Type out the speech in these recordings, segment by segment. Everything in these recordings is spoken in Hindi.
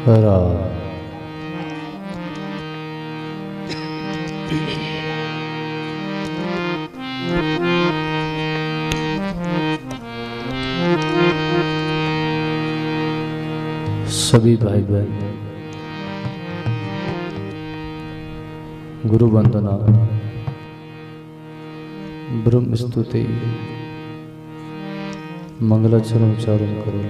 हरा सभी भाई बहन गुरु वंदना ब्रह्म स्तुति मंगलाचरण उच्चारण करो।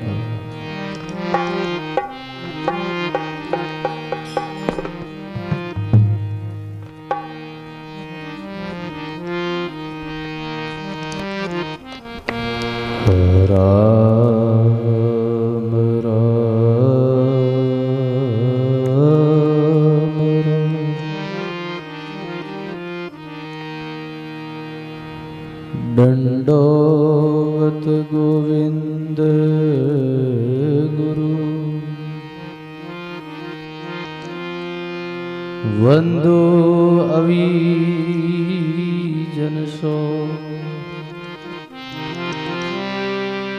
दंडोवत गोविंद गुरु वंदो अवीजन सो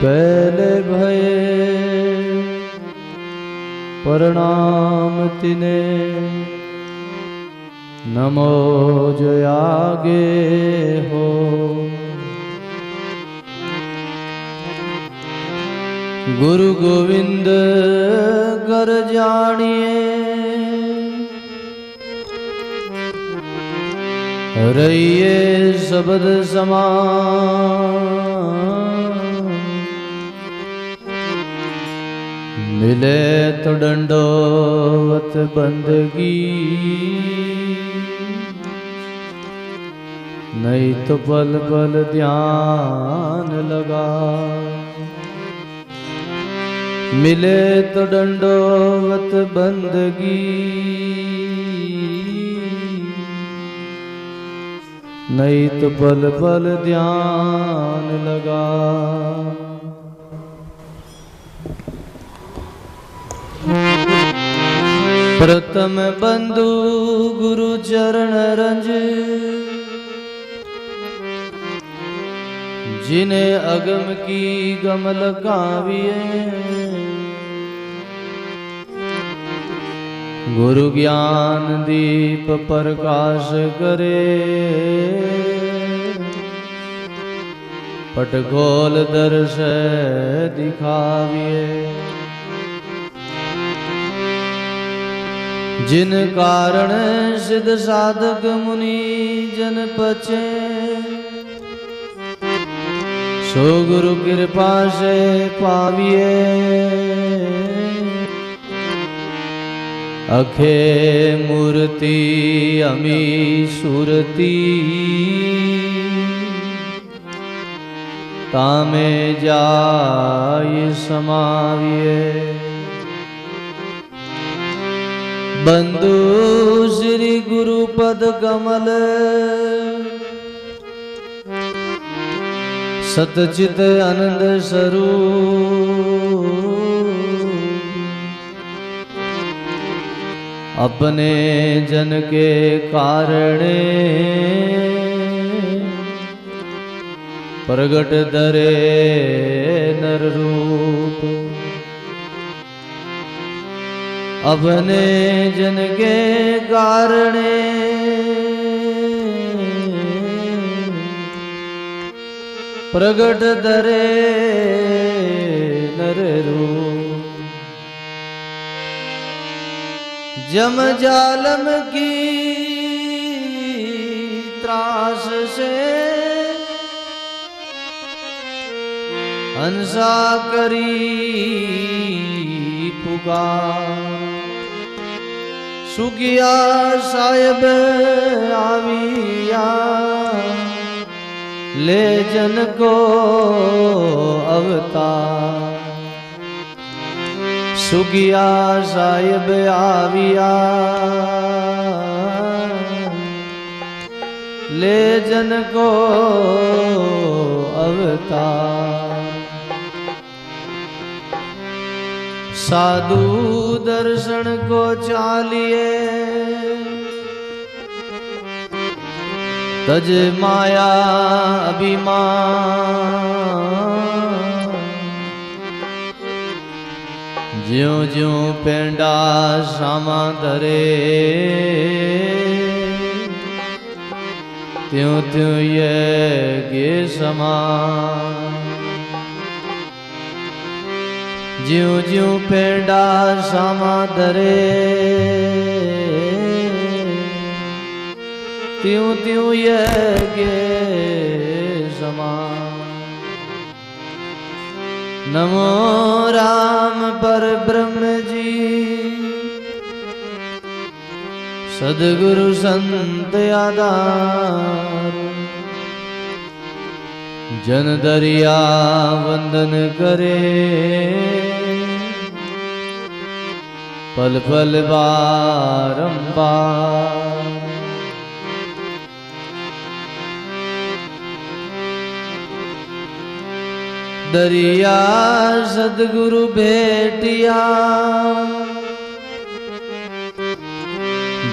पहले भये प्रणाम तिने नमो जयागे हो। गुरु गोविंद कर जानिए रहिए शब्द समान मिले तो दंडोवत बंदगी नहीं तो पल पल ध्यान लगा। मिले तो दंडोवत बंदगी नहीं तो पल पल ध्यान लगा। प्रथम बंधु गुरु चरण रंज जिन्हें अगम की गमल काविए गुरु ज्ञान दीप प्रकाश करे पट खोल दर्श दिखाविए। जिन कारण सिद्ध साधक मुनि जन पचे सो गुरु कृपा से पाविए। अखे मूर्ति अमी सुरती तामे जाय समाविए। बंधु श्री गुरु पद कमल सतचित आनंद स्वरूप अपने जन के कारणे प्रगट धरे नर रूप। अपने जन के कारणे प्रगट धरे नर रूप। जम जालम की त्रास से हंसा करी पुकार सुगिया साहेब आविया ले जन को अवतार। सुगिया साहिब आविया ले जन को अवतार। साधु दर्शन को चालिए तज माया अभिमान ज्यों ज्यों पेंडा सामा धरे त्यों त्यों ये गे समा। ज्यों ज्यों पेंडा सामा धरे त्यों त्यों ये गे समा। नमो राम पर ब्रह्म जी सदगुरु संत आधार। जन दरिया वंदन करे पल पल बारंबार। दरिया सदगुरु भेटिया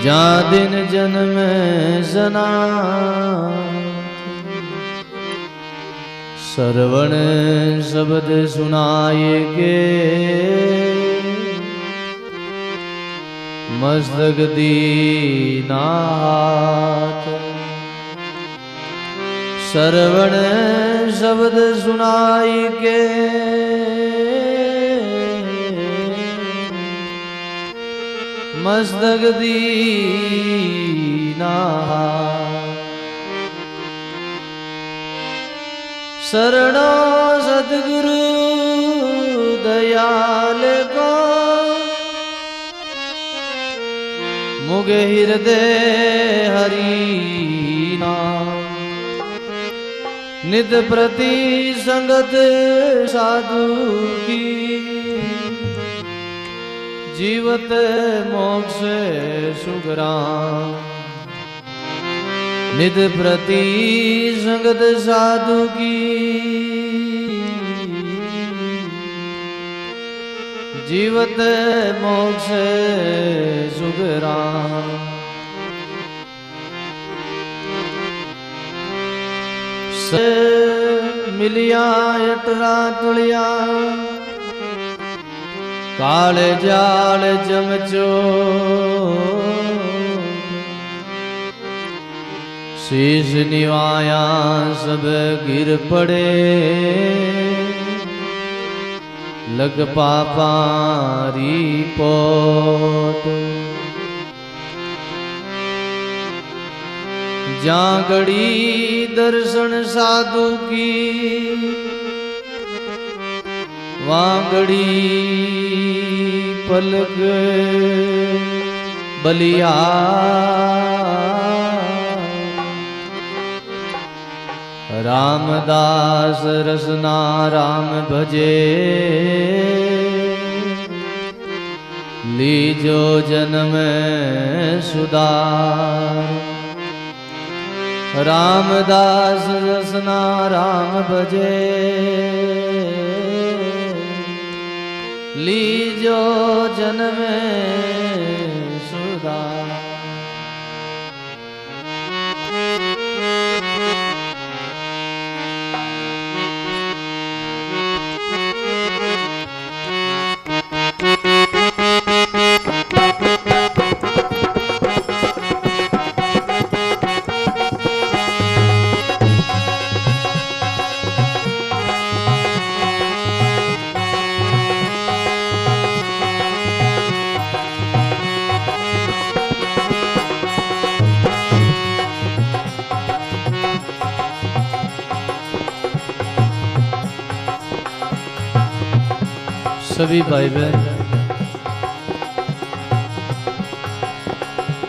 जा दिन जन्म सना। श्रवण शब्द सुनाए के मस्तक दीनाथ। श्रवण शब्द सुनाई के मस्तक दीनाथ। शरणो सद्गुरु दयाल को मुगे हृदय हरि नाम। नित प्रति संगत साधु की जीवत मोक्ष सुखराम। नित प्रति संगत साधु की जीवत मोक्ष सुखराम। मिलिया अटरा तुलिया काले जाल चमचो। शीश निवाया सब गिर पड़े लग पापारी पोत। जागड़ी दर्शन साधु की वागड़ी पलक बलिया। रामदास रसना राम भजे लीजो जन्म सुधार। रामदास रसना राम भजे लीजो जन्म सुधार। सभी भाई बहन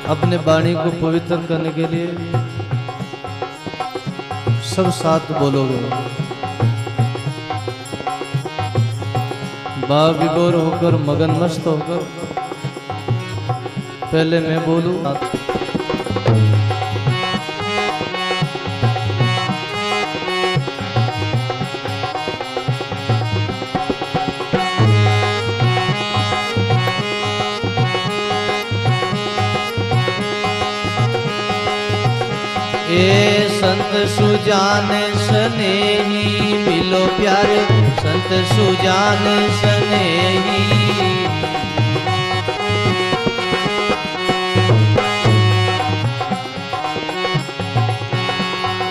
अपने वाणी को पवित्र करने के लिए सब साथ बोलोगे। भाव विभोर होकर मगन मस्त होकर पहले मैं बोलूं। ए संत संत सुजान स्नेही, मिलो प्यारे संत सुजान स्नेही।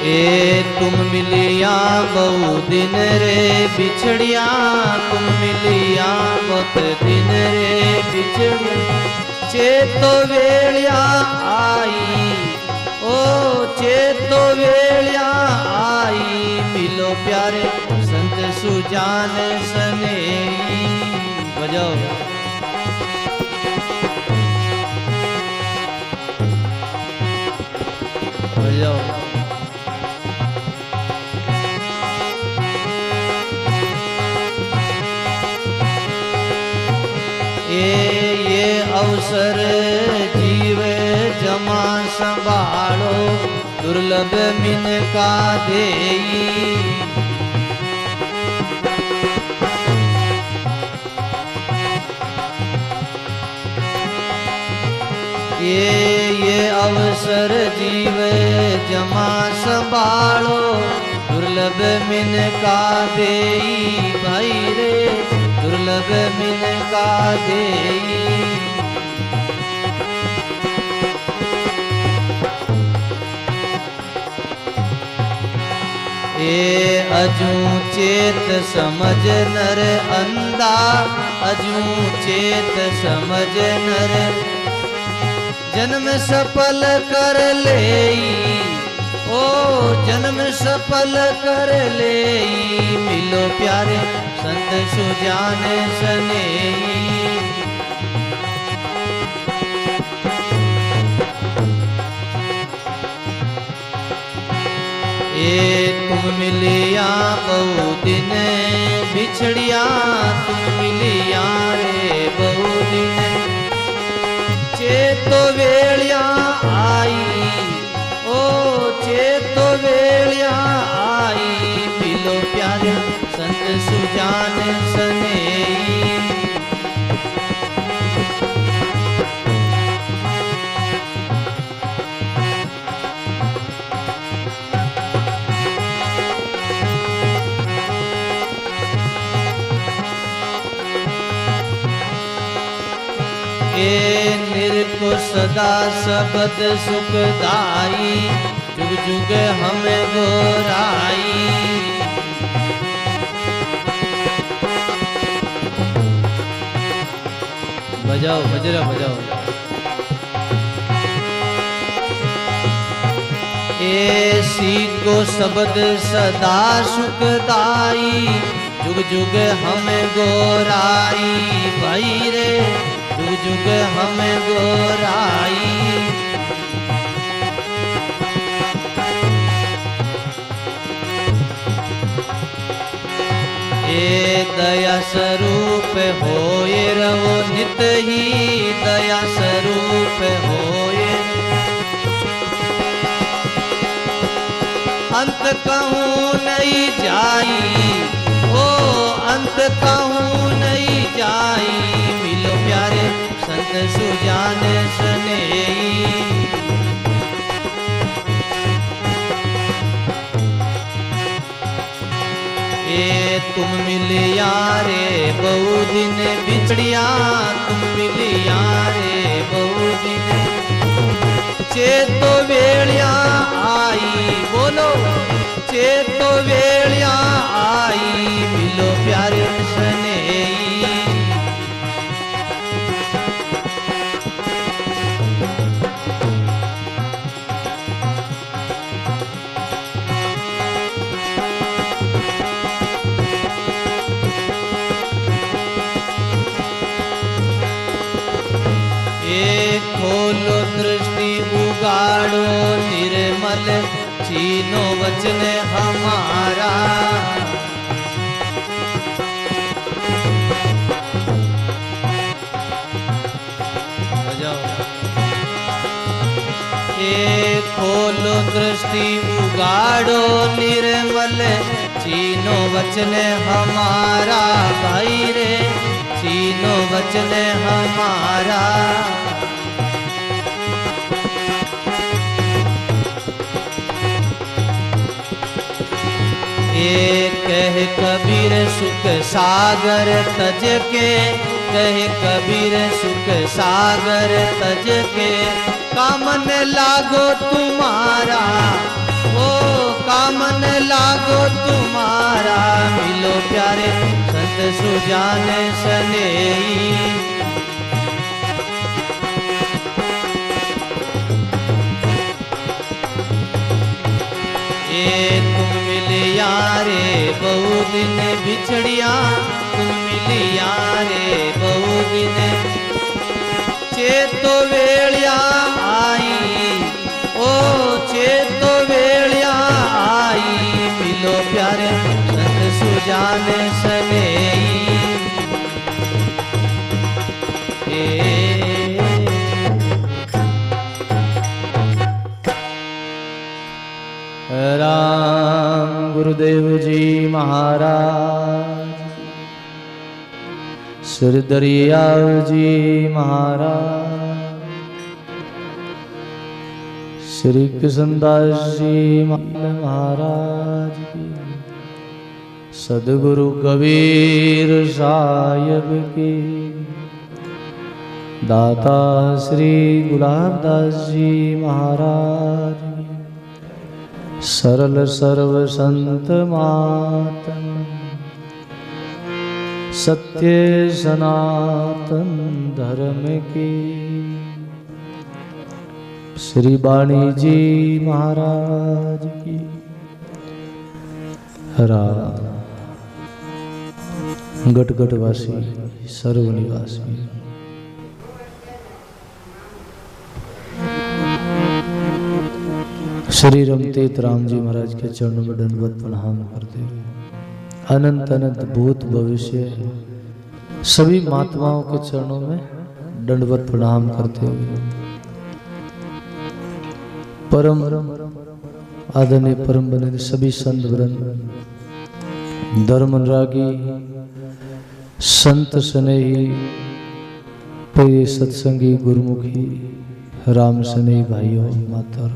ए तुम मिलिया बहु दिन रे बिछड़िया, तुम मिलिया बहुत दिन रे बिछड़िया। चेतो वेलिया आई, ओ चेतो वेलिया आई, मिलो प्यारे संत सुजान स्नेही। बजाओ बजाओ। ये अवसर जीव जमा संभालो, दुर्लभ मिन का देई। ये अवसर जीव जमा संभालो, दुर्लभ मिन का देई। भाई रे दुर्लभ मिन का देई। ए अजू चेत समझ नर अंधा, अजू चेत समझ नर। जन्म सफल कर लेई, ओ जन्म सफल कर लेई, मिलो प्यारे संत सुजान स्नेही। ए तुम मिलिया बहु दिन बिछड़िया, तुम मिलिया रे बहु दिन। चेतो वेलिया आई, ओ चेतो वेलिया आई, मिलो प्यारे संत सुजान स्नेही। ए निर्को सदा सबद सुखदाई, जुग जुग हमें गोराई। बजाओ बजरा बजाओ। ऐसी को शब्द सदा सुखदाई, जुग जुग हमें गोराई। भाई रे जुग जुग हमें गोराई। ए दया स्वरूप होए रहो नित ही, दया स्वरूप होए। अंत कहूँ नहीं जाई, ओ अंत कहूँ नहीं जाई, मिलो प्यारे संत सुजान स्नेही। ए तुम मिलिया रे बहु दिन बिछड़िया, तुम मिलिया रे बहु दिन। चेतो वेलिया आई, बोलो चेतो वेलिया आई, मिलो प्यारे स्नेही। खोलो दृष्टि उगाड़ो निर्मल, छीनो वचन हमारा। ए खोलो दृष्टि उगाड़ो निर्मल, छीनो वचन हमारा। भाई रे छीनो वचन हमारा। ये कह कबीर सुख सागर तज के, कह कबीर सुख सागर तज के, कामन लागो तुम्हारा, ओ कामन लागो तुम्हारा, मिलो प्यारे संत सुजान सनेही। तुम मिलिया रे बहु दिन बिछड़िया, तुम मिलिया रे बहु दिन, चेतो वेलिया आई, ओ चेतो वेलिया आई, मिलो प्यारे संत सुजान सनेही। राम गुरुदेव जी महाराज, सिरदरियाव जी महाराज, श्री कृष्णदास जी महाराज की, सदगुरु कबीर साहिब की, दाता श्री गुलाबदास जी महाराज, सरल सर्व संत मातन, सत्य सनातन धर्म की, श्री वाणी जी महाराज की। राम गटगटवासी सर्वनिवासी, श्री रमतेत राम जी महाराज के चरणों में दंडवत प्रणाम करते हुए, अनंत अनंत भूत भविष्य सभी महात्माओं के चरणों में दंडवत प्रणाम करते हुए, परम आदरणीय परम बने सभी संत वृंद, धर्म अनुरागी संत स्नेही, प्रिय सत्संगी गुरुमुखी राम स्नेही भाइयों माता और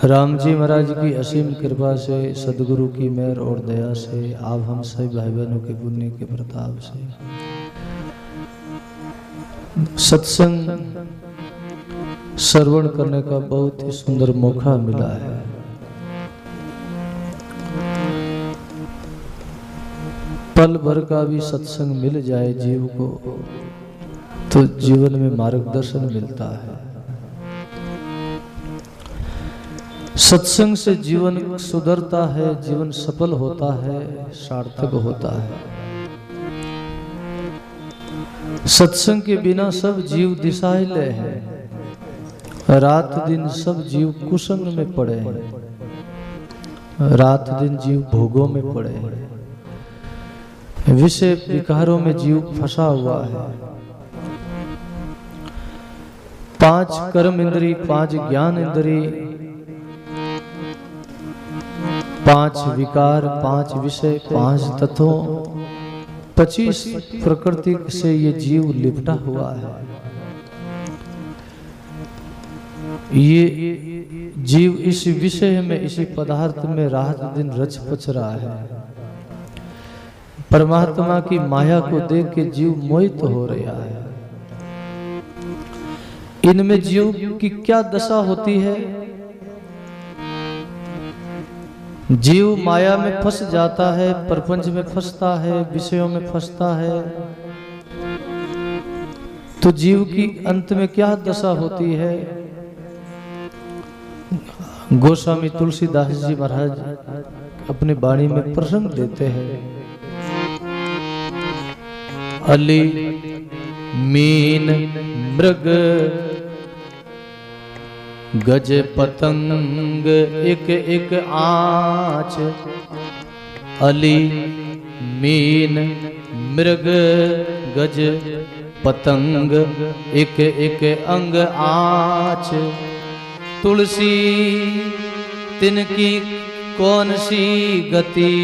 राम जी महाराज की असीम कृपा से, सदगुरु की मेहर और दया से, आप हम सभी भाई बहनों के पुण्य के प्रताप से सत्संग श्रवण करने का बहुत ही सुंदर मौका मिला है। पल भर का भी सत्संग मिल जाए जीव को तो जीवन में मार्गदर्शन मिलता है। सत्संग से जीवन सुधरता है, जीवन सफल होता है, सार्थक होता है। सत्संग के बिना सब जीव दिशाहीन है, रात दिन सब जीव कुसंग में पड़े हैं, रात दिन जीव भोगों में पड़े हैं, विषय विकारों में जीव फंसा हुआ है। 5 कर्म इंद्री, 5 ज्ञान इंद्री, 5 विकार, 5 विषय, 5 तत्वों, 25 प्रकृति से ये जीव लिपटा हुआ है। ये जीव इस विषय में, इसी पदार्थ में रात दिन रच पच रहा है। परमात्मा की माया को देख के जीव मोहित हो रहा है। इनमें जीव की क्या दशा होती है? जीव माया में फंस जाता है, प्रपंच में फंसता है, विषयों में फंसता है, तो जीव की अंत में क्या दशा होती है? गोस्वामी तुलसीदास जी महाराज अपने वाणी में प्रसंग देते हैं। अली मीन मृग गज पतंग एक एक आँच, अली मीन मृग गज पतंग एक एक अंग आँच, तुलसी तिनकी कौन सी गति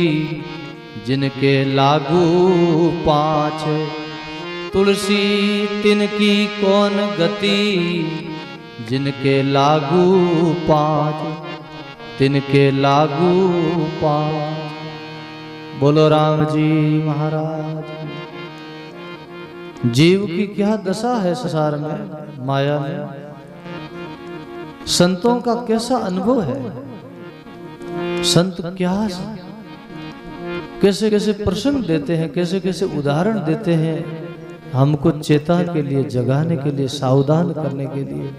जिनके लागू 5, तुलसी तिनकी कौन गति जिनके लागू 5, तिनके लागू पाँच। बोलो राम जी महाराज। जीव की क्या दशा है संसार में, माया में। संतों का कैसा अनुभव है, संत क्या कैसे कैसे प्रसंग देते हैं, कैसे कैसे उदाहरण देते हैं हमको चेतन के लिए, जगाने के लिए, सावधान करने के लिए।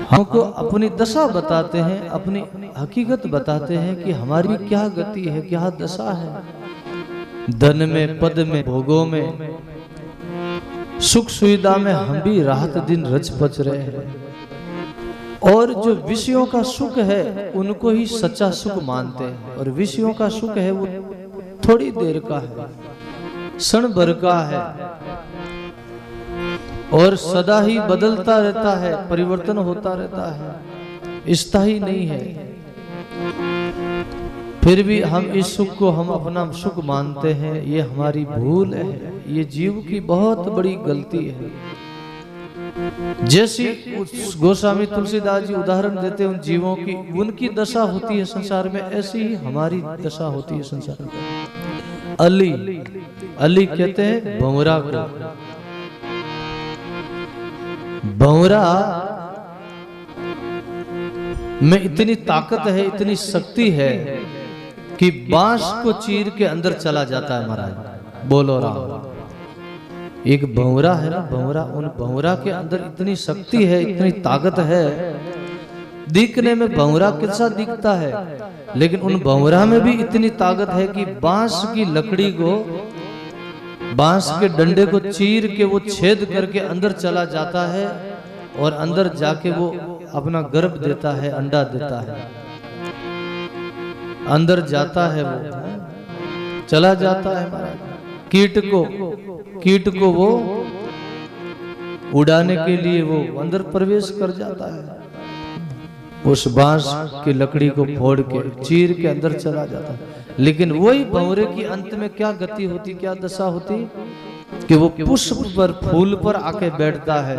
हमको अपनी दशा बताते हैं, अपनी हकीकत बताते हैं कि हमारी क्या गति है, क्या दशा है। धन में, पद में, भोगों में, सुख सुविधा में हम भी रात दिन रच पच रहे हैं, और जो विषयों का सुख है उनको ही सच्चा सुख मानते हैं। और विषयों का सुख है वो थोड़ी देर का है, क्षण भर का है, और सदा ही बदलता रहता है, परिवर्तन होता रहता है, स्थायी नहीं है। फिर भी हम इस सुख को हम अपना सुख मानते हैं, ये हमारी भूल है, ये जीव की बहुत बड़ी गलती है। जैसी गोस्वामी तुलसीदास जी उदाहरण देते हैं उन जीवों की, उनकी दशा होती है संसार में, ऐसी ही हमारी दशा होती है संसार में। अली, अली कहते हैं भंवरा को। भंवरा में इतनी ताकत है, इतनी शक्ति है कि बांस को चीर के अंदर चला जाता है महाराज। बोलो राम। एक भंवरा है ना, भंवरा, उन भंवरा के अंदर इतनी शक्ति है, इतनी ताकत है। दिखने में भंवरा कैसा दिखता है, लेकिन उन भंवरा में भी इतनी ताकत है कि बांस की लकड़ी को, बांस के डंडे को चीर के वो छेद करके अंदर चला जाता है, और अंदर जाके वो अपना गर्भ देता है, अंडा देता है, अंदर जाता है, वो चला जाता है। कीट को वो उड़ाने के लिए वो अंदर प्रवेश कर जाता है, उस बांस की लकड़ी को फोड़ के, चीर के अंदर चला जाता है। लेकिन वही भंवरे की अंत में क्या गति होती, क्या दशा होती कि वो पुष्प पर, फूल पर आके बैठता है,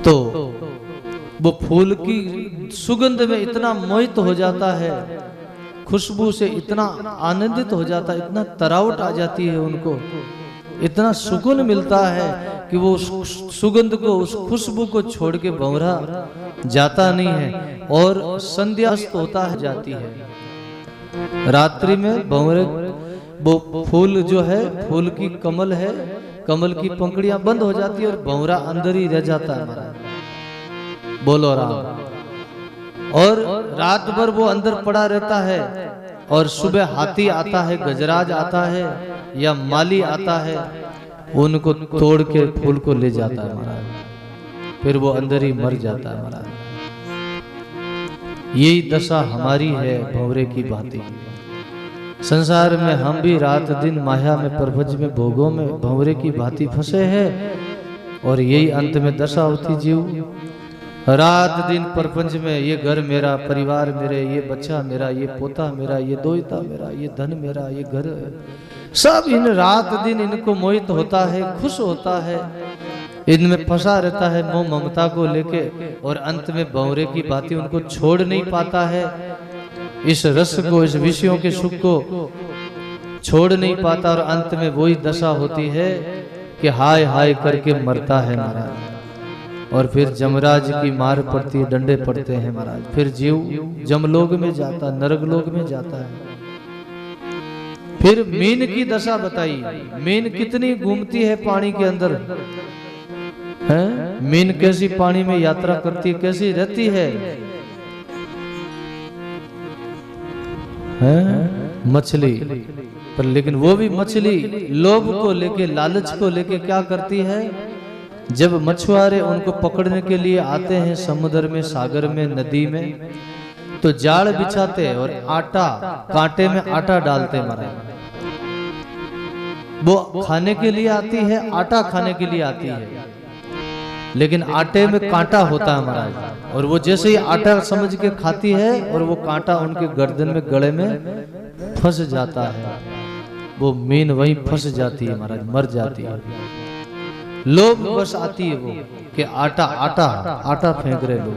तो वो फूल की सुगंध में इतना मोहित हो जाता है, खुशबू से इतना आनंदित हो जाता है, इतना तरावट आ जाती है उनको, इतना सुकून मिलता है कि वो उस सुगंध को, उस खुशबू को छोड़ के भंवरा जाता नहीं है। और संध्या होता है, जाती है रात्रि में भंवरे, वो फूल जो है, फूल की कमल है, कमल की पंखुड़ियां बंद हो जाती है और भंवरा अंदर ही रह जाता है। बोलो राम। और रात भर वो अंदर पड़ा रहता है, और सुबह हाथी आता है, गजराज आता है, या माली आता है, उनको तोड़ के फूल को ले जाता है महाराज, फिर वो अंदर ही मर जाता है महाराज। यही दशा हमारी है भंवरे की भांति। संसार में हम भी रात दिन माया में, प्रपंच में, भोगों में भंवरे की भांति फंसे हैं, और यही अंत में दशा होती जीव। रात दिन प्रपंच में, ये घर मेरा, परिवार मेरे, ये बच्चा मेरा, ये पोता मेरा, ये दोहिता मेरा, ये धन मेरा, ये घर, सब इन रात दिन इनको मोहित होता है, खुश होता है, इनमें फंसा रहता है मोह ममता को लेके, और अंत में भंवरे की बातें उनको छोड़ नहीं पाता है, इस रस को, इस विषयों के सुख को छोड़ नहीं पाता, और अंत में वही दशा होती है कि हाय हाय करके मरता है महाराज। और फिर जमराज की मार पड़ती है, डंडे पड़ते हैं महाराज, फिर जीव जमलोक में जाता, नरकलोक में जाता है। फिर मीन की दशा बताई, मीन कितनी घूमती है पानी के अंदर, है मीन कैसी पानी में यात्रा करती है, कैसी रहती है मछली पर, लेकिन वो भी मछली लोभ को लेके, लालच को लेके क्या करती है, जब मछुआरे उनको पकड़ने के लिए आते हैं समुद्र में, सागर में, नदी में, तो जाल बिछाते हैं और आटा, कांटे में आटा डालते हैं महाराज। वो खाने के लिए आती है, आटा खाने के लिए आती है, लेकिन आटे में कांटा होता है महाराज, और वो जैसे ही आटा समझ के खाती है, और वो कांटा उनके गर्दन में, गले में फंस जाता है, वो मीन वहीं फंस जाती है महाराज, मर जाती है। लोभ बस आती है वो कि आटा आटा आटा फेंक रहे लोग,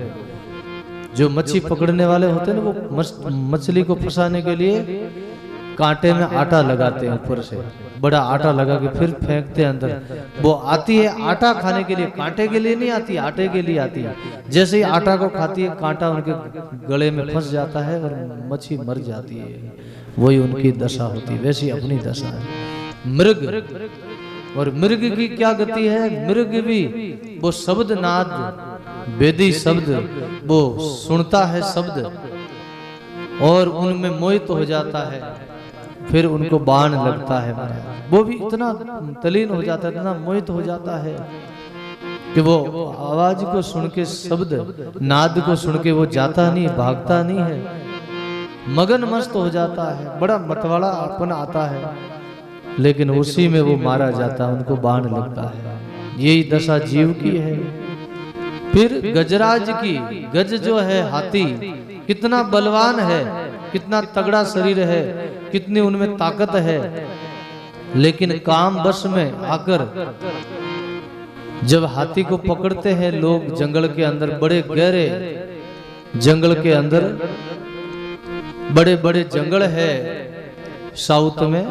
जो मच्छी पकड़ने वाले होते हैं ना, वो मछली को फंसाने के लिए कांटे में आटा लगाते हैं ऊपर से, बड़ा आटा लगा के फिर फेंकते हैं अंदर। वो आती है आटा खाने के लिए, कांटे के लिए नहीं आती, आटे के लिए आती है। जैसे ही आटा को खाती है, कांटा उनके गले में फंस जाता है और मच्छी मर जाती है। वही उनकी दशा होती है, वैसी अपनी दशा है। मृग, और मृग की क्या गति है? मृग भी वो शब्द नाद, वेदी शब्द वो सुनता है शब्द, और उनमें मोहित हो जाता है, फिर उनको बाण लगता है। वो भी इतना तलीन हो जाता है, इतना मोहित हो जाता है कि वो आवाज को सुन के, शब्द नाद को सुन के वो जाता नहीं, भागता नहीं है, मगन मस्त हो जाता है, बड़ा मतवाड़ा अपन आता है, लेकिन उसी में वो मारा जाता है, उनको बाण लगता है। यही दशा जीव की है। फिर गजराज की, गज जो है हाथी, कितना बलवान है, कितना तगड़ा शरीर है, कितनी उनमें ताकत है, लेकिन काम बस में आकर जब हाथी को पकड़ते हैं लोग जंगल के अंदर, बड़े गहरे जंगल के अंदर, बड़े बड़े जंगल है साउथ में,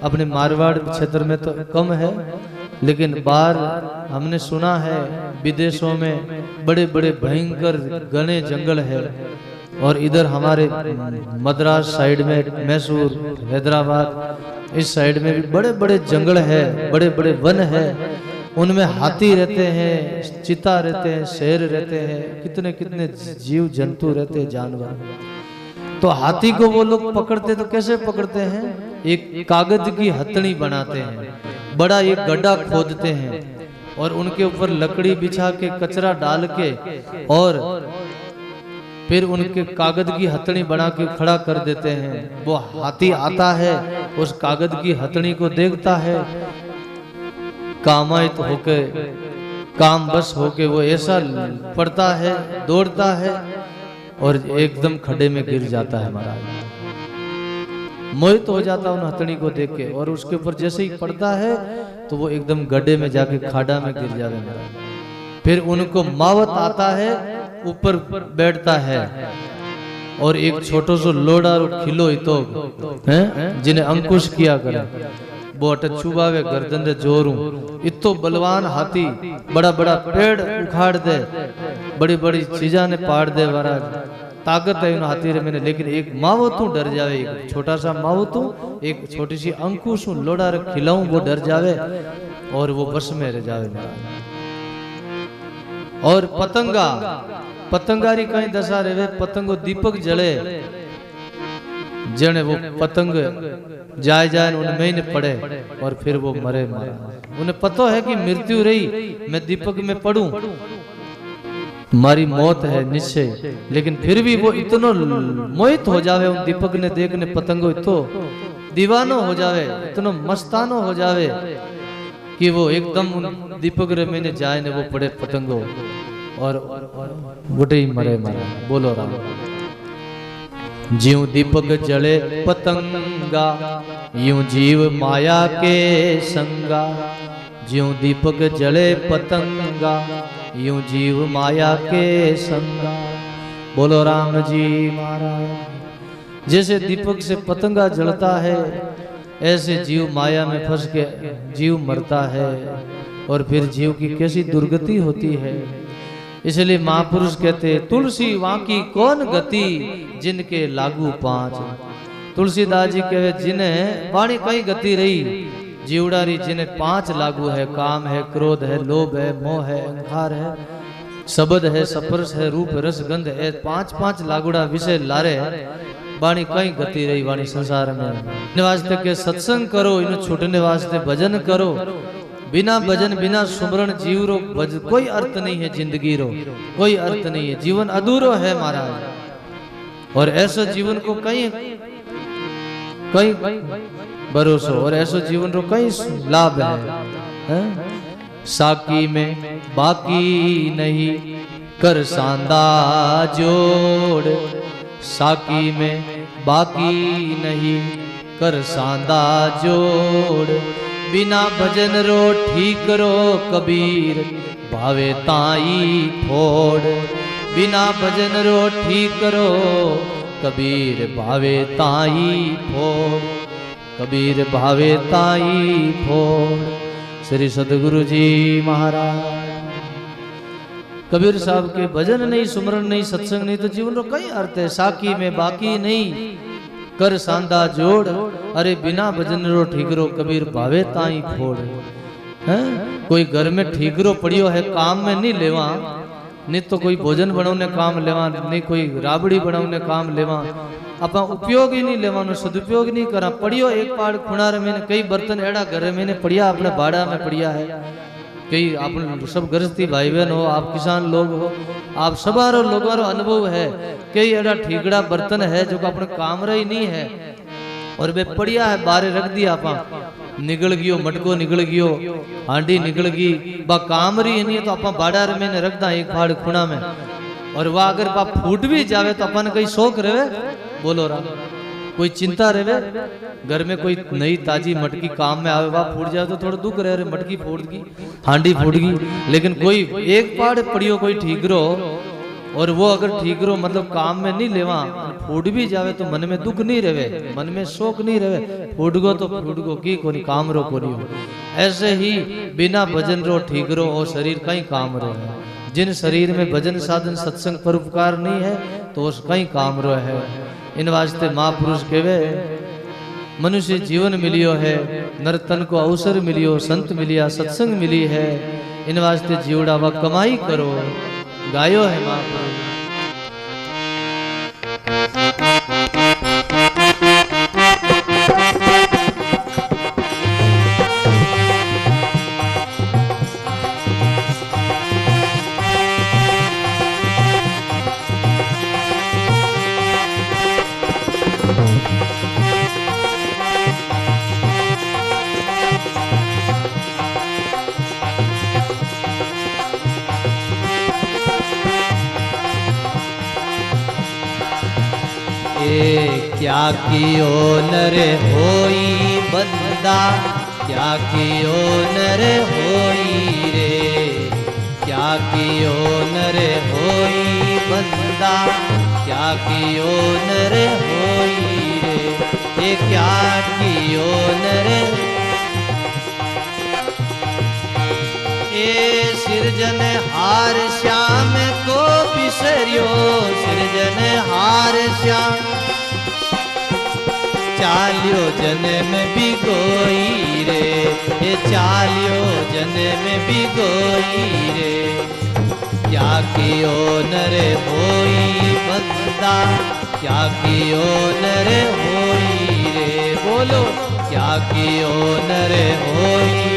अपने मारवाड़ क्षेत्र में तो कम है, लेकिन बाहर हमने सुना है विदेशों में बड़े बड़े भयंकर घने जंगल है। और इधर हमारे मद्रास साइड में, मैसूर, हैदराबाद, इस साइड में भी बड़े बड़े जंगल है, बड़े बड़े वन है, उनमें हाथी रहते हैं, चीता रहते हैं, शेर रहते हैं, कितने कितने जीव जंतु रहते हैं, जानवर। तो हाथी को वो लोग पकड़ते तो कैसे पकड़ते हैं? एक कागज की हथनी बनाते हैं, बड़ा एक गड्ढा खोदते हैं, और उनके ऊपर लकड़ी बिछा के, कचरा डाल के, और फिर उनके कागज की हथनी बना के खड़ा कर देते हैं। वो हाथी आता है, उस कागज की हथनी को देखता है, कामायित होके, काम बस होके वो ऐसा पड़ता है, दौड़ता है, और एकदम खड्डे में गिर जाता है महाराज। मोहित हो जाता उन हथनी को देख के, और उसके ऊपर जैसे ही पड़ता है तो वो एकदम गड्ढे में जाके खाड़ा में गिर जाता है। फिर उनको मावत आता है, ऊपर बैठता है, और एक छोटो सो लोड़ा और खिलो तो है जिन्हें अंकुश किया करे, वो अट चुबावे गर्दन रे जोरू। इतो बलवान हाथी बड़ा बड़ा पेड़ उखाड़ दे, बड़ी बड़ी चीजा ने पाड़ दे, महाराज ताकत है उन हाथी रे मैंने। लेकिन एक मावतू डर जावे, एक छोटा सा मावतू, एक छोटी सी अंकुश लोड़ा रे खिलाऊं, वो डर जावे और वो बस में रह जावे महाराज। और पतंगा, पतंगारी कहीं दशा रहे, पतंगो दीपक जले, जने वो पतंग जाए जाए उनमें ही पड़े, और फिर वो मरे मारा। उन्हें पता है कि मृत्यु रही, मैं दीपक में पड़ूं, हमारी मौत है निश्चय, लेकिन फिर भी वो इतना मोहित हो जावे उन दीपक ने देखने, पतंगो इतो दीवानो हो जावे, इतना मस्तानो हो जावे कि वो एकदम दीपक रे में जाए ने वो पड़े पतंगो, और बुढ़े ही मरे मरे। बोलो राम। ज्यों दीपक जले पतंगा, यूं जीव माया के संगा। ज्यों दीपक जले पतंगा, यूं जीव माया के संगा। बोलो राम जी महाराज। जैसे दीपक से पतंगा जलता है, ऐसे जीव माया में फंस के जीव मरता है, और फिर जीव की कैसी दुर्गति होती है। इसलिए महापुरुष कहते, तुलसी वाकी कौन गति, जिनके लागू पांच। तुलसीदास जी कहे, जिन्हें वाणी कई गति रही, जीवड़ारी जिन्हें पांच लागू है, काम है, क्रोध है, लोभ है, मोह है, अहंकार है, शब्द है, स्पर्श है, रूप रस गंध है, पांच पांच लागुड़ा विषय लारे, वाणी कई गति रही वाणी संसार में। इन वास्ते के सत्संग करो, इन छूटने वास्ते भजन करो। बिना भजन बिना सुमरण जीव रो कोई अर्थ नहीं है, जिंदगी रो कोई अर्थ नहीं है, जीवन अधूरो है महाराज। और ऐसा जीवन को कई कई भरोसो, और ऐसा जीवन रो कई लाभ है। साकी में बाकी नहीं, कर सांदा जोड़। साकी में बाकी नहीं, कर सांदा जोड़। बिना भजन रो ठीक रो कबीर, भावे ताई फोड़। बिना भजन रो ठीक करो, कबीर भावे ताई फोड़, कबीर भावे ताई फोड़। श्री सदगुरु जी महाराज। कबीर साहब के भजन नहीं, सुमरन नहीं, सत्संग नहीं तो जीवन रो कई अर्थ है। साकी में बाकी नहीं, कर सांदा जोड़, अरे बिना भजन रो ठीकरो, कबीर भावे ताई फोड़। हैं कोई घर में ठीकरो पड़ियो है, काम में नहीं लेवा, नहीं तो कोई भोजन बनाने काम लेवा, नहीं कोई राबड़ी बनाने काम लेवा, अपना उपयोग ही नहीं लेवा, सदुपयोग नहीं करा। पड़ियो एक पाड़ खुणार में, कई बर्तन एड़ा घर में पड़िया, अपने बाड़ा में पड़िया है। कई आप सब गृहस्थी भाई बहन हो, आप किसान लोग हो, आप सबारो लोगों रो अनुभव है। कई एड़ा ठीकड़ा बर्तन है जो अपने काम रही नहीं है, और वे पड़िया है, बारे रख दिया, आप निकल गियो, मटको निकल गियो, हांडी निकल गई, बा काम रही नहीं है तो अपन बाड़ा में रख दा एक फाड़ खुणा में, और वह अगर बा फूट भी जावे तो अपन कहीं शौक रहे, बोलो रहा कोई चिंता रहे। घर में कोई नई ताजी मटकी काम में आवे, वह फूट जाए तो थोड़ा दुख रहे, मटकी फूट गई, हांडी फूट गई। लेकिन कोई एक पाड़ पड़ियो कोई ठीक रो, और वो अगर ठीक रो मतलब काम में नहीं लेवा, फूट भी जावे तो मन में दुख नहीं रहे, मन में शोक नहीं रहे, फूट गो तो फूट गो की कोनी काम रो कोनी हो। ऐसे ही बिना भजन रो ठीक रो, और शरीर कहीं काम रो है। जिन शरीर में भजन साधन सत्संग परोपकार नहीं है तो उस कहीं काम रो है। इन वास्ते महापुरुष कहवे, मनुष्य जीवन मिलियो है, नर्तन को अवसर मिलियो, संत मिलिया, सत्संग मिली है। इन वास्ते जीवड़ा व कमाई करो, गायो है महापुरुष। क्या कियो नर होई बंदा, क्या कियो नर होई रे, क्या कियो नर होई बंदा, क्या कियो नर होई रे, ये क्या कियो नर। ए सिरजन हार श्याम को बिसरियो, सिरजन हार श्याम चालियो जन्म बिगोई रे, ये चालियो जन्म बिगोई रे। क्या कियो नर होई बंदा, क्या कियो नर होई रे, बोलो क्या कियो नर होई।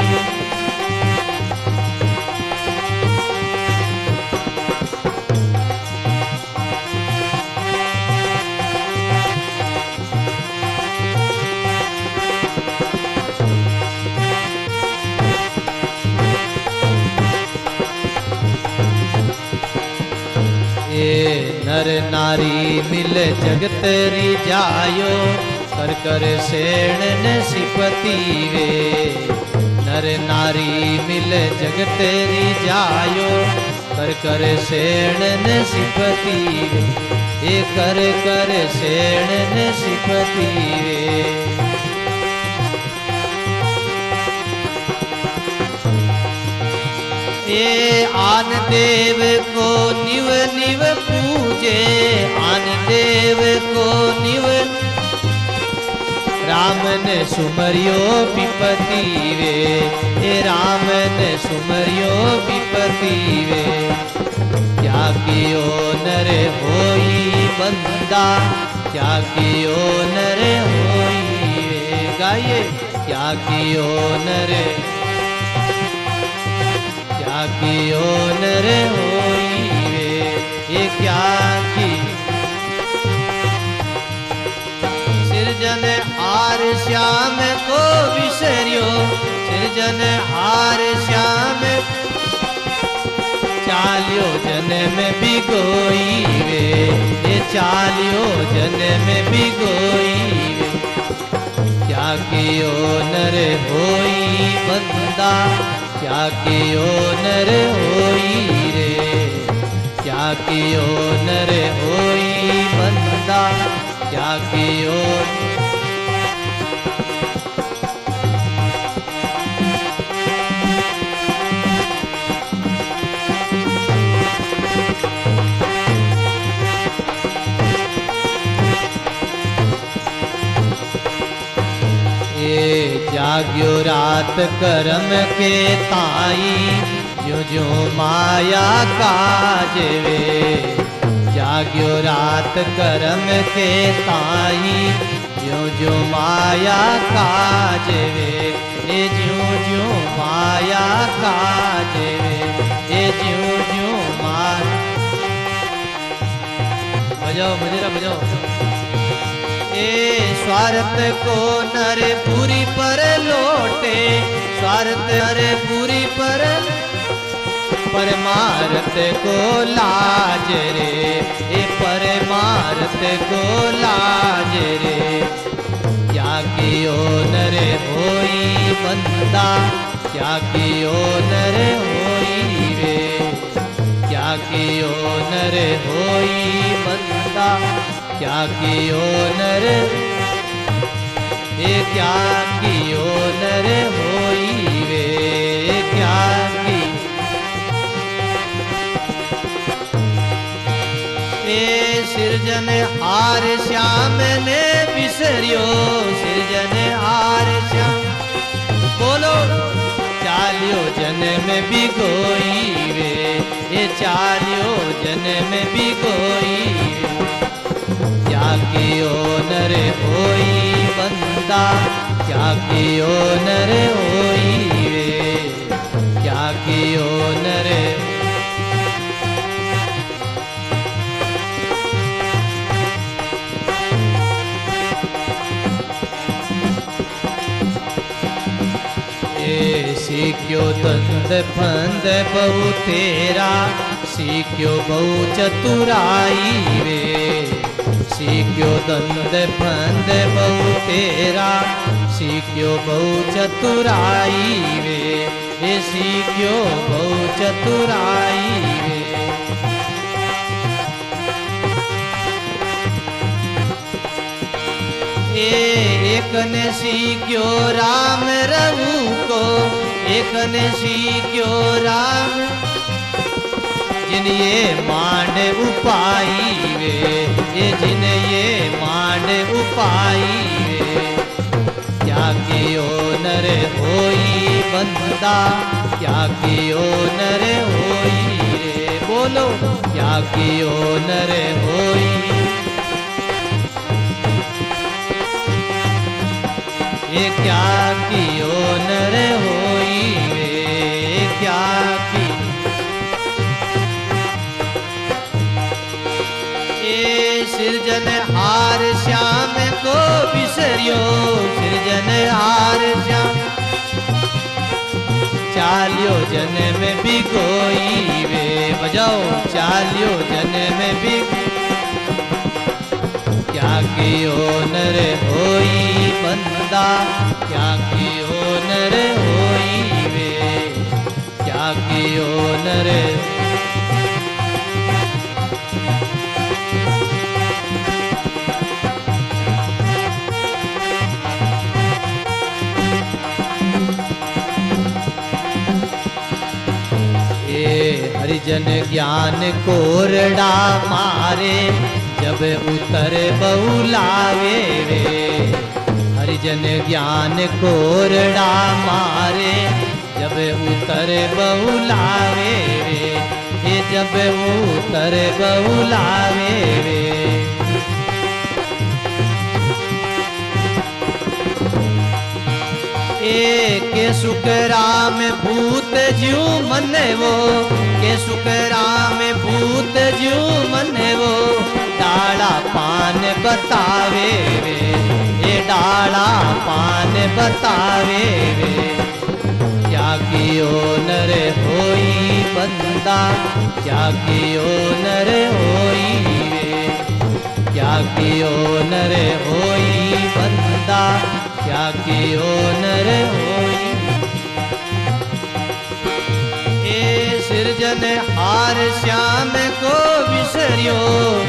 नर नारी मिल जगत री जायो, कर कर सेण न सिपति वे। नर नारी मिल जगत री जायो, कर कर सेण न सिपति वे, ये कर कर सेण न सिपति वे। ये आन देव को निव निव पूजे, आन देव को निव। राम ने सुमरियो विपति वे, ये राम ने सुमरियो विपति वे। क्या कियो नर होई बंदा, क्या कियो नर होई वे। गाइए क्या कियो नर, क्या कियो नर होई वे, ये क्या की। सिरजन हार श्याम को बिसरियो, सिरजन हार श्याम चालियो जन्म बिगोई वे, ये चालियो जन्म बिगोई वे। क्या कियो नर होई बंदा, क्या कियो नर होई रे, क्या क्या कियो नर होई बंदा, क्या कियो। जाग्यो रात करम के ताई, ज्यों ज्यों माया काजवे। जाग्यो रात करम के ताई, ज्यों ज्यों माया काजवे। ए ज्यों ज्यों माया काजवे, ए ज्यों ज्यों माया। बजाओ मुझे बजाओ। ए स्वार्थ को नर पूरी पर लोटे, स्वार्थ नर पूरी पर परमार्थ को लाज रे। ए परमार्थ को लाज रे। क्या कियो नर होई बंदा, क्या कियो नर होई वे। क्या कियो नर होई बंदा, क्या कियो नर। ए क्या कियो नर होई वे। क्या की ए सिरजन हार श्याम ने बिसरियो, सिरजन हार श्याम। बोलो चालियो जन्म बिगोई वे। ए चालियो जन्म बिगोई वे। क्या कियो नर होई बंदा, क्या कियो नर होई वे। क्या कियो नर। ए सीख्यो दंद फंद बहु तेरा, सीख्यो बहु चतुराई वे। सीख्यो दंद फंद बहु तेरा, सीख्यो बहु चतुराई वे। ए सीख्यो बहु चतुराई वे। एक ने सीख्यो राम रघु को, एक ने सीख्यो राम। जिन ये मांड उपाई वे, ये जिन ये मांड उपाई वे। क्या कियो नर होई बंदा, क्या कियो नर होई रे। बोलो क्या कियो नर होई। ये क्या कियो नर होई वे। क्या की सिरजन हार श्याम को बिसरियो, सिरजन हार श्याम। चालियो जन्म बिगोई वे। बजाओ चालियो जन्म बिग। क्या कियो नर होई बंदा, क्या कियो नर होई वे। क्या कियो नर। हरिजन ज्ञान कोरडा मारे, जब उतर बहुलावे वे। हरिजन ज्ञान कोरडा मारे, जब उतर बहुलावे वे। ये जब उतर बहुलावे वे। के सुख राम भूत ज्यों मन वो, के सुख राम भूत ज्यों मन वो। डाला पान बतावे वे, ये डाला पान बतावे वे। क्या कियो नर होई बंदा, क्या कियो नर होई वे। क्या कियो नर होई बंदा, क्या कियो नर होई। ए सिर सिरजनहार श्याम को विसरियो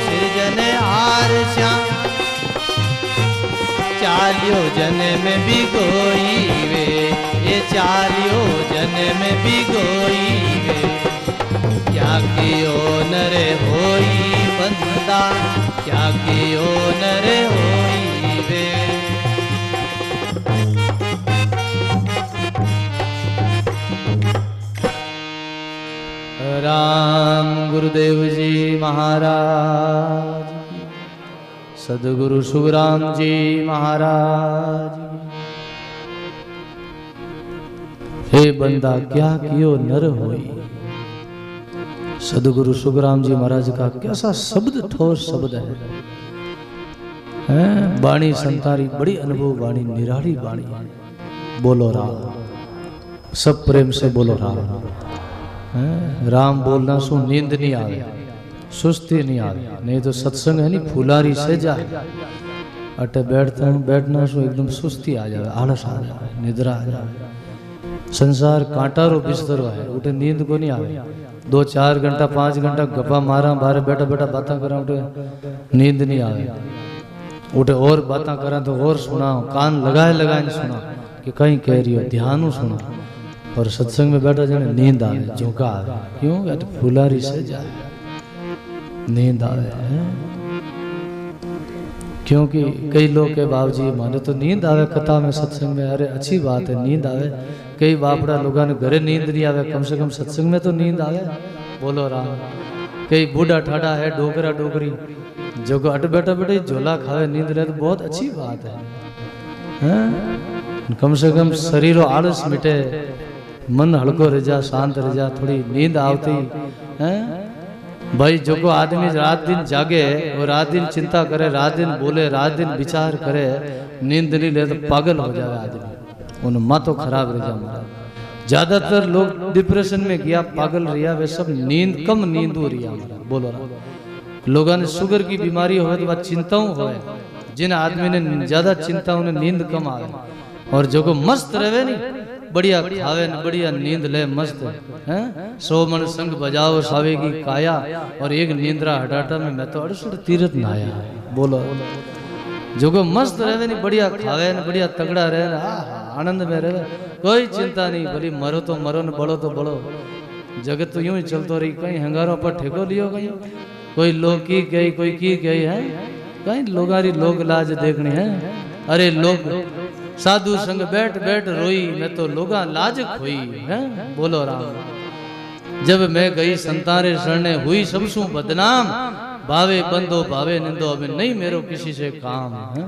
सिरजनहार श्याम चालियो जन्म बिगोई वे ये चालियो जन्म बिगोई वे क्या कियो नरे होई बंदा क्या कियो नरे होई वे। राम गुरुदेव जी महाराज, सदगुरु सुखराम जी महाराज। हे बंदा क्या कियो नर होई। सदगुरु सुखराम जी महाराज का कैसा शब्द ठोस शब्द है। वाणी संतारी बड़ी अनुभव वाणी निराली वाणी। बोलो राम, सब प्रेम से बोलो राम। राम बोलना सु नींद नहीं आवे, सुस्ती नहीं आवे। नहीं तो सत्संग है नहीं फुलारी से जाए अटे बैठना सु एकदम सुस्ती आ जाए, आलस आ जाए, निद्रा आ जाए। संसार कांटारो बिस्तरो है, उठे नींद को नहीं आवे। 2-4 घंटा 5 घंटा गप्पा मारा बाहर बैठा बैठा बातें करा, उठे नींद नहीं आवे। उठे और बातें करा तो और सुना, कान लगाए लगाए सुना कि कहीं कह रही हो, ध्यान सुना। और सत्संग में बैठा जाने नींद आवे, झोंका आवे। क्यों? तो फुलारी से जाए नींद आवे है। क्योंकि कई लोग के बाबूजी माने तो नींद आवे कथा में सत्संग में, अरे अच्छी बात है नींद आवे। कई बापड़ा लोगों ने घरे नींद नहीं आवे, कम से कम सत्संग में तो नींद आवे। बोलो राम। कई बूढ़ा ठाडा है डोगरा डोगरी जो अट बैठा बैठे झोला खावे नींद रहे तो बहुत अच्छी बात है। कम से कम शरीर आलस मिटे, मन हल्को रह जा, शांत रह जा, थोड़ी नींद आवती है। भाई जो को आदमी रात दिन जागे और रात दिन चिंता करे, रात दिन बोले, रात दिन विचार करे, नींद नहीं ले तो पागल हो जाए आदमी, उन मातो खराब रह जा। महाराज ज्यादातर लोग डिप्रेशन में गया, पागल रिया, वे सब नींद कम नींद हो रही है। बोलो लोगों ने शुगर की बीमारी हो तो चिंताओं हो, जिन आदमी ने ज्यादा चिंता उन्हें नींद कम आवे। और जो को मस्त रहे नहीं, बढ़िया खावे न बढ़िया नींद ले मस्त है। 100 मन संग बजाओ सावे की काया, और एक नींद्रा हटाटा में मैं तो 68 तीर्थ नहाया। बोलो जो को मस्त रहे नहीं, बढ़िया खावे न बढ़िया तगड़ा रहे न, आनंद में रहे, कोई चिंता नहीं। भली मरो तो मरो न बढ़ो तो बढ़ो। जगत तो यूं ही चलतो रही, कहीं हंगारों पर ठेको लियो, कहीं कोई लोग की गई कोई की गई है, कहीं लोगारी लोग लाज देखनी है। अरे लोग साधु संग बैठ बैठ रोई, मैं तो लोगा लाज खोई है। बोलो राम। जब मैं गई संतारे शरणे हुई सबसु बदनाम, भावे बंदो भावे निंदो, अब नहीं मेरो किसी से काम है।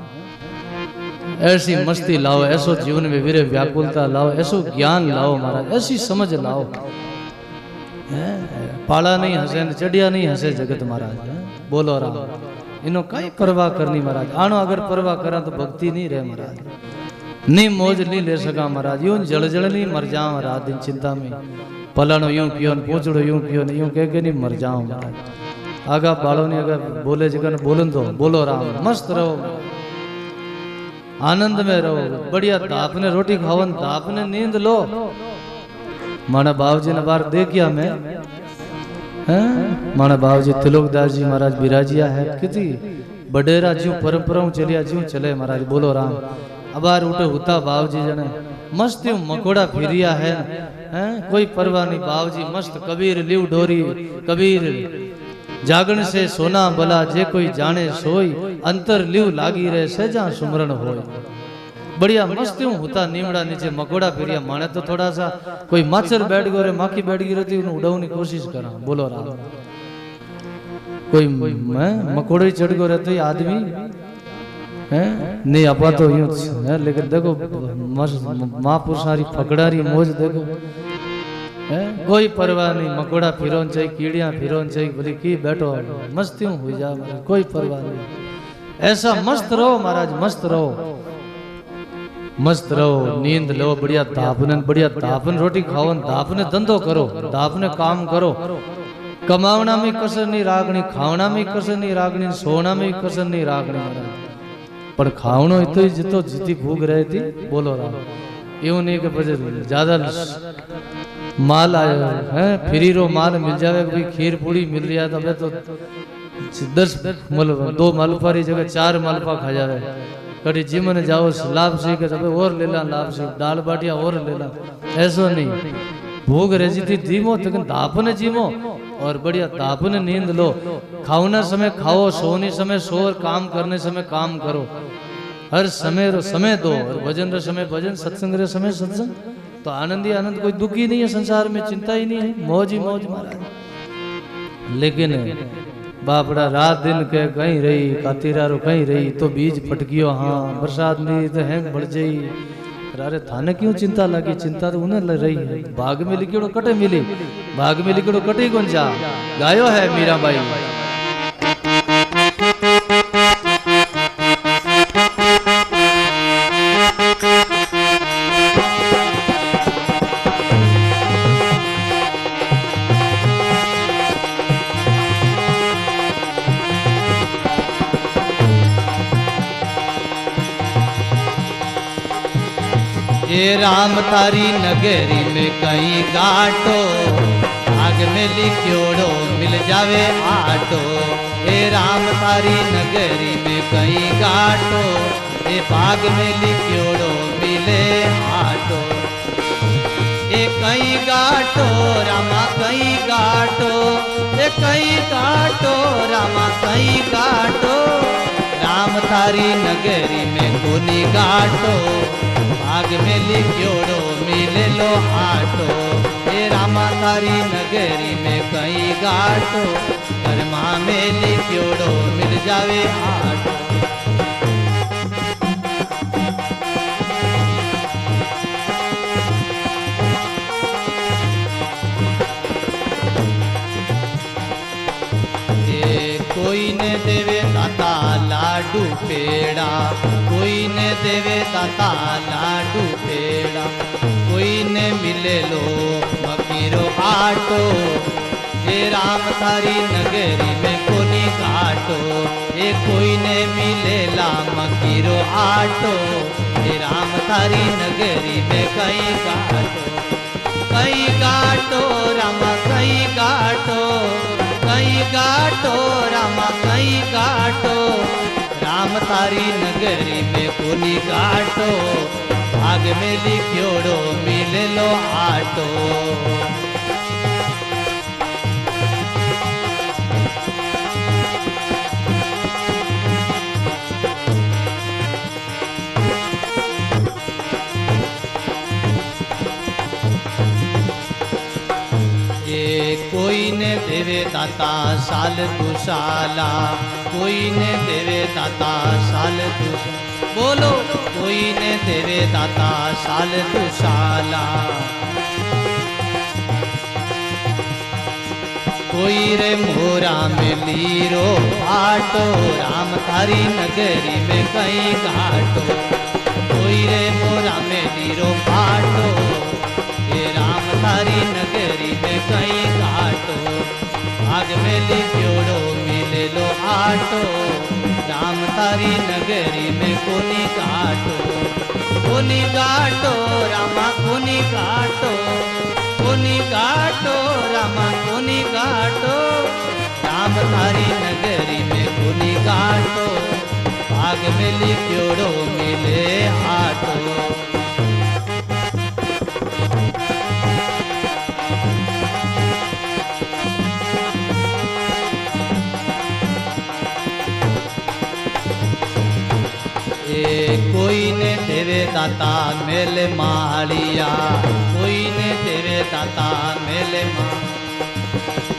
ऐसी मस्ती लाओ, ऐसो जीवन में वीरे व्याकुलता लाओ, ऐसो ज्ञान लाओ महाराज, ऐसी समझ लाओ। पाला नहीं हंसे चढ़िया नहीं हंसे जगत महाराज। बोलो राम। इनो कई परवाह करनी महाराज। आनो अगर परवाह करा तो भक्ति नहीं रहे महाराज, नहीं मौज नहीं ले सका महाराज। यूं जल जल नहीं मर जाओ रात दिन चिंता में, पलानो यूं कियो पूछड़ो यूं कियो यूं कह के नहीं मर जाओ महाराज। आगा बालों ने अगर बोले जगह बोलन तो बोलो राम। मस्त रहो, आनंद में रहो, बढ़िया दापने रोटी खावन, दापने नींद लो। माना बाबूजी ने बार देखिया मैं, माना बाबूजी तिलोकदास जी महाराज बिराजिया है, कितनी बडेरा ज्यों परंपराओं चलिया ज्यों चले महाराज। बोलो राम। अबार उठे होता बाबूजी जने मस्त मकोड़ा फिरिया है, कोई परवाह नहीं बाबूजी मस्त। कबीर लिव डोरी कबीर जागण से सोना बला, जे कोई जाने सोई, अंतर लिव लागी रहे सहजा सुमरण होय। बढ़िया मस्त होता नीमड़ा नीचे मकोड़ा फिरिया। माने तो थोड़ा सा कोई माचर बैठ गयो रे, माखी बैठ गई रहती, उन्हें उड़ाने की कोशिश करा। बोलो राम। कोई मकोड़े चढ़ गयो रहते आदमी नहीं अपा तो यूं है। लेकिन देखो महापुरुष सारी फकड़ारी मौज देखो, कोई परवाह नहीं। मकोड़ा फिरोन चाहिए, कीड़ियां फिरोन चाहिए, बोली की बैठो मस्ती हुई जा, कोई परवाह नहीं। ऐसा मस्त रहो महाराज, मस्त रहो, मस्त रहो, नींद लो, बढ़िया दापन रोटी खाओ, दापने धंधो करो, दापने काम करो। कमावना में कसर नहीं रागनी, खावना में कसर नहीं रागनी, सोना में कसर नहीं रागनी महाराज। पर खावनो इतो जितो जितनी भूख रही थी। बोलो राम। यूं नहीं कि ज्यादा माल आयो है फ्री रो माल मिल जावे भाई खीर पूड़ी मिल रही है तो अबे तो 10 मलबा 2 मालपा री जगह 4 मालपा खा जावे कभी जिमन जाओ लाभ से के तबे और ले ला लाभ से दाल बाटिया और ले ला ऐसा नहीं भूख रही थी धीमो लेकिन तापने जीमो और बढ़िया तापने नींद लो खाओना समय खाओ सोने समय सो और काम करने समय काम करो हर समय रो समय दो और भजन रो समय भजन सत्संग रे समय सत्संग तो आनंद ही आनंद कोई दुखी नहीं है संसार में चिंता ही नहीं है मौज ही मौज महाराज लेकिन बापड़ा रात दिन के कहीं रही कातीरा रो कहीं रही तो बीज फटकियो हाँ बरसात नहीं तो हैंग बढ़ जाई अरे थाने क्यों चिंता लगी चिंता तो उन्हें लग रही है भाग में लिखिड़ो कटे मिली भाग में लिखिड़ो कटे कौन जा गायो है मीराबाई ये राम तारी नगरी में कहीं गाटो आग में लिखियोड़ो मिल जावे आटो ये राम तारी नगरी में कहीं गाटो ये बाग में लिखियोड़ो मिले आटो ये कहीं गाटो रामा कहीं गाटो ये कहीं गाटो रामा कहीं गाटो राम तारी नगरी में कोनी गाटो आग में लिखियोड़ो मिले लो आटो ये रामा तारी नगरी में कहीं गाटो कर्मा में लिखियोड़ो मिल जावे आटो कोई ने देवे दाता लाडू पेड़ा कोई ने देवे दाता लाडू पेड़ा कोई ने मिले लो मकीरो आटो ये राम तारी नगरी में कोनी काटो ये कोई ने मिले ला मकीरो आटो ये राम तारी नगरी में कहीं काटो रामा कहीं काटो कहीं गाटो रामा कहीं गाटो राम तारी नगरी में कोनी गाटो भाग में लिखियोड़ो मिले लो आटो कोई ने देवे दाता साल दुशाला कोई ने देवे दाता साल दुशाला बोलो कोई ने देवे दाता साल दुशाला कोई रे मोरा में लीरो आटो राम थारी नगरी में कहीं घाटो कोई रे मोरा में लीरो आटो ये राम थारी नगरी में कहीं घाटो भाग में लिखियोड़ो मिले लो आटो राम तारी नगरी में कोनी घाटो रामा कोनी घाटो रामा कोनी घाटो राम तारी नगरी में कोनी घाटो भाग में लिखियोड़ो मिले आटो कोई ने देवे दाता मेले मालिया कोई ने देवे दाता मेले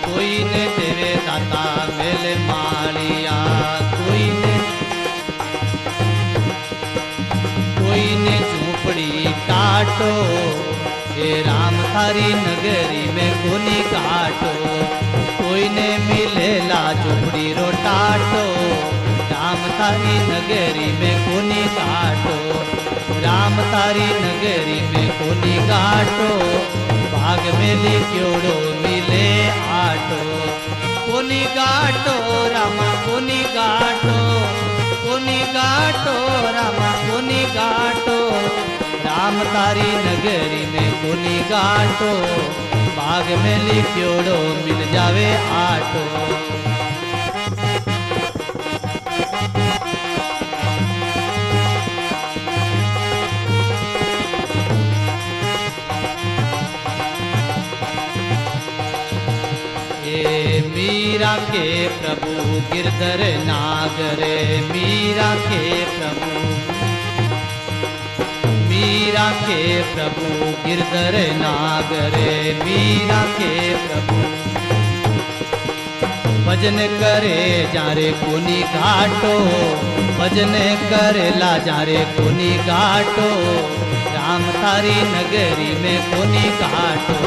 कोई ने देवे दाता मेले मालिया कोई ने झूपड़ी काटो ये राम थारी नगरी में कोनी काटो कोई ने मिलेला झूपड़ी रो टाटो राम तारी नगरी में कोनी घाटो राम तारी नगरी में कोनी घाटो भाग में लिखियोड़ो मिले आटो कोनी घाटो रामा कोनी घाटो रामा कोनी घाटो राम तारी नगरी में कोनी गाटो, भाग में लिखियोड़ो मिल जावे आटो। मीरा के प्रभु गिरधर नागरे, मीरा के प्रभु, मीरा के प्रभु गिरधर नागरे, मीरा के प्रभु भजन करे जारे कोनी घाटो, भजन करे ला जारे कोनी घाटो, राम तारी नगरी में कोनी घाटो,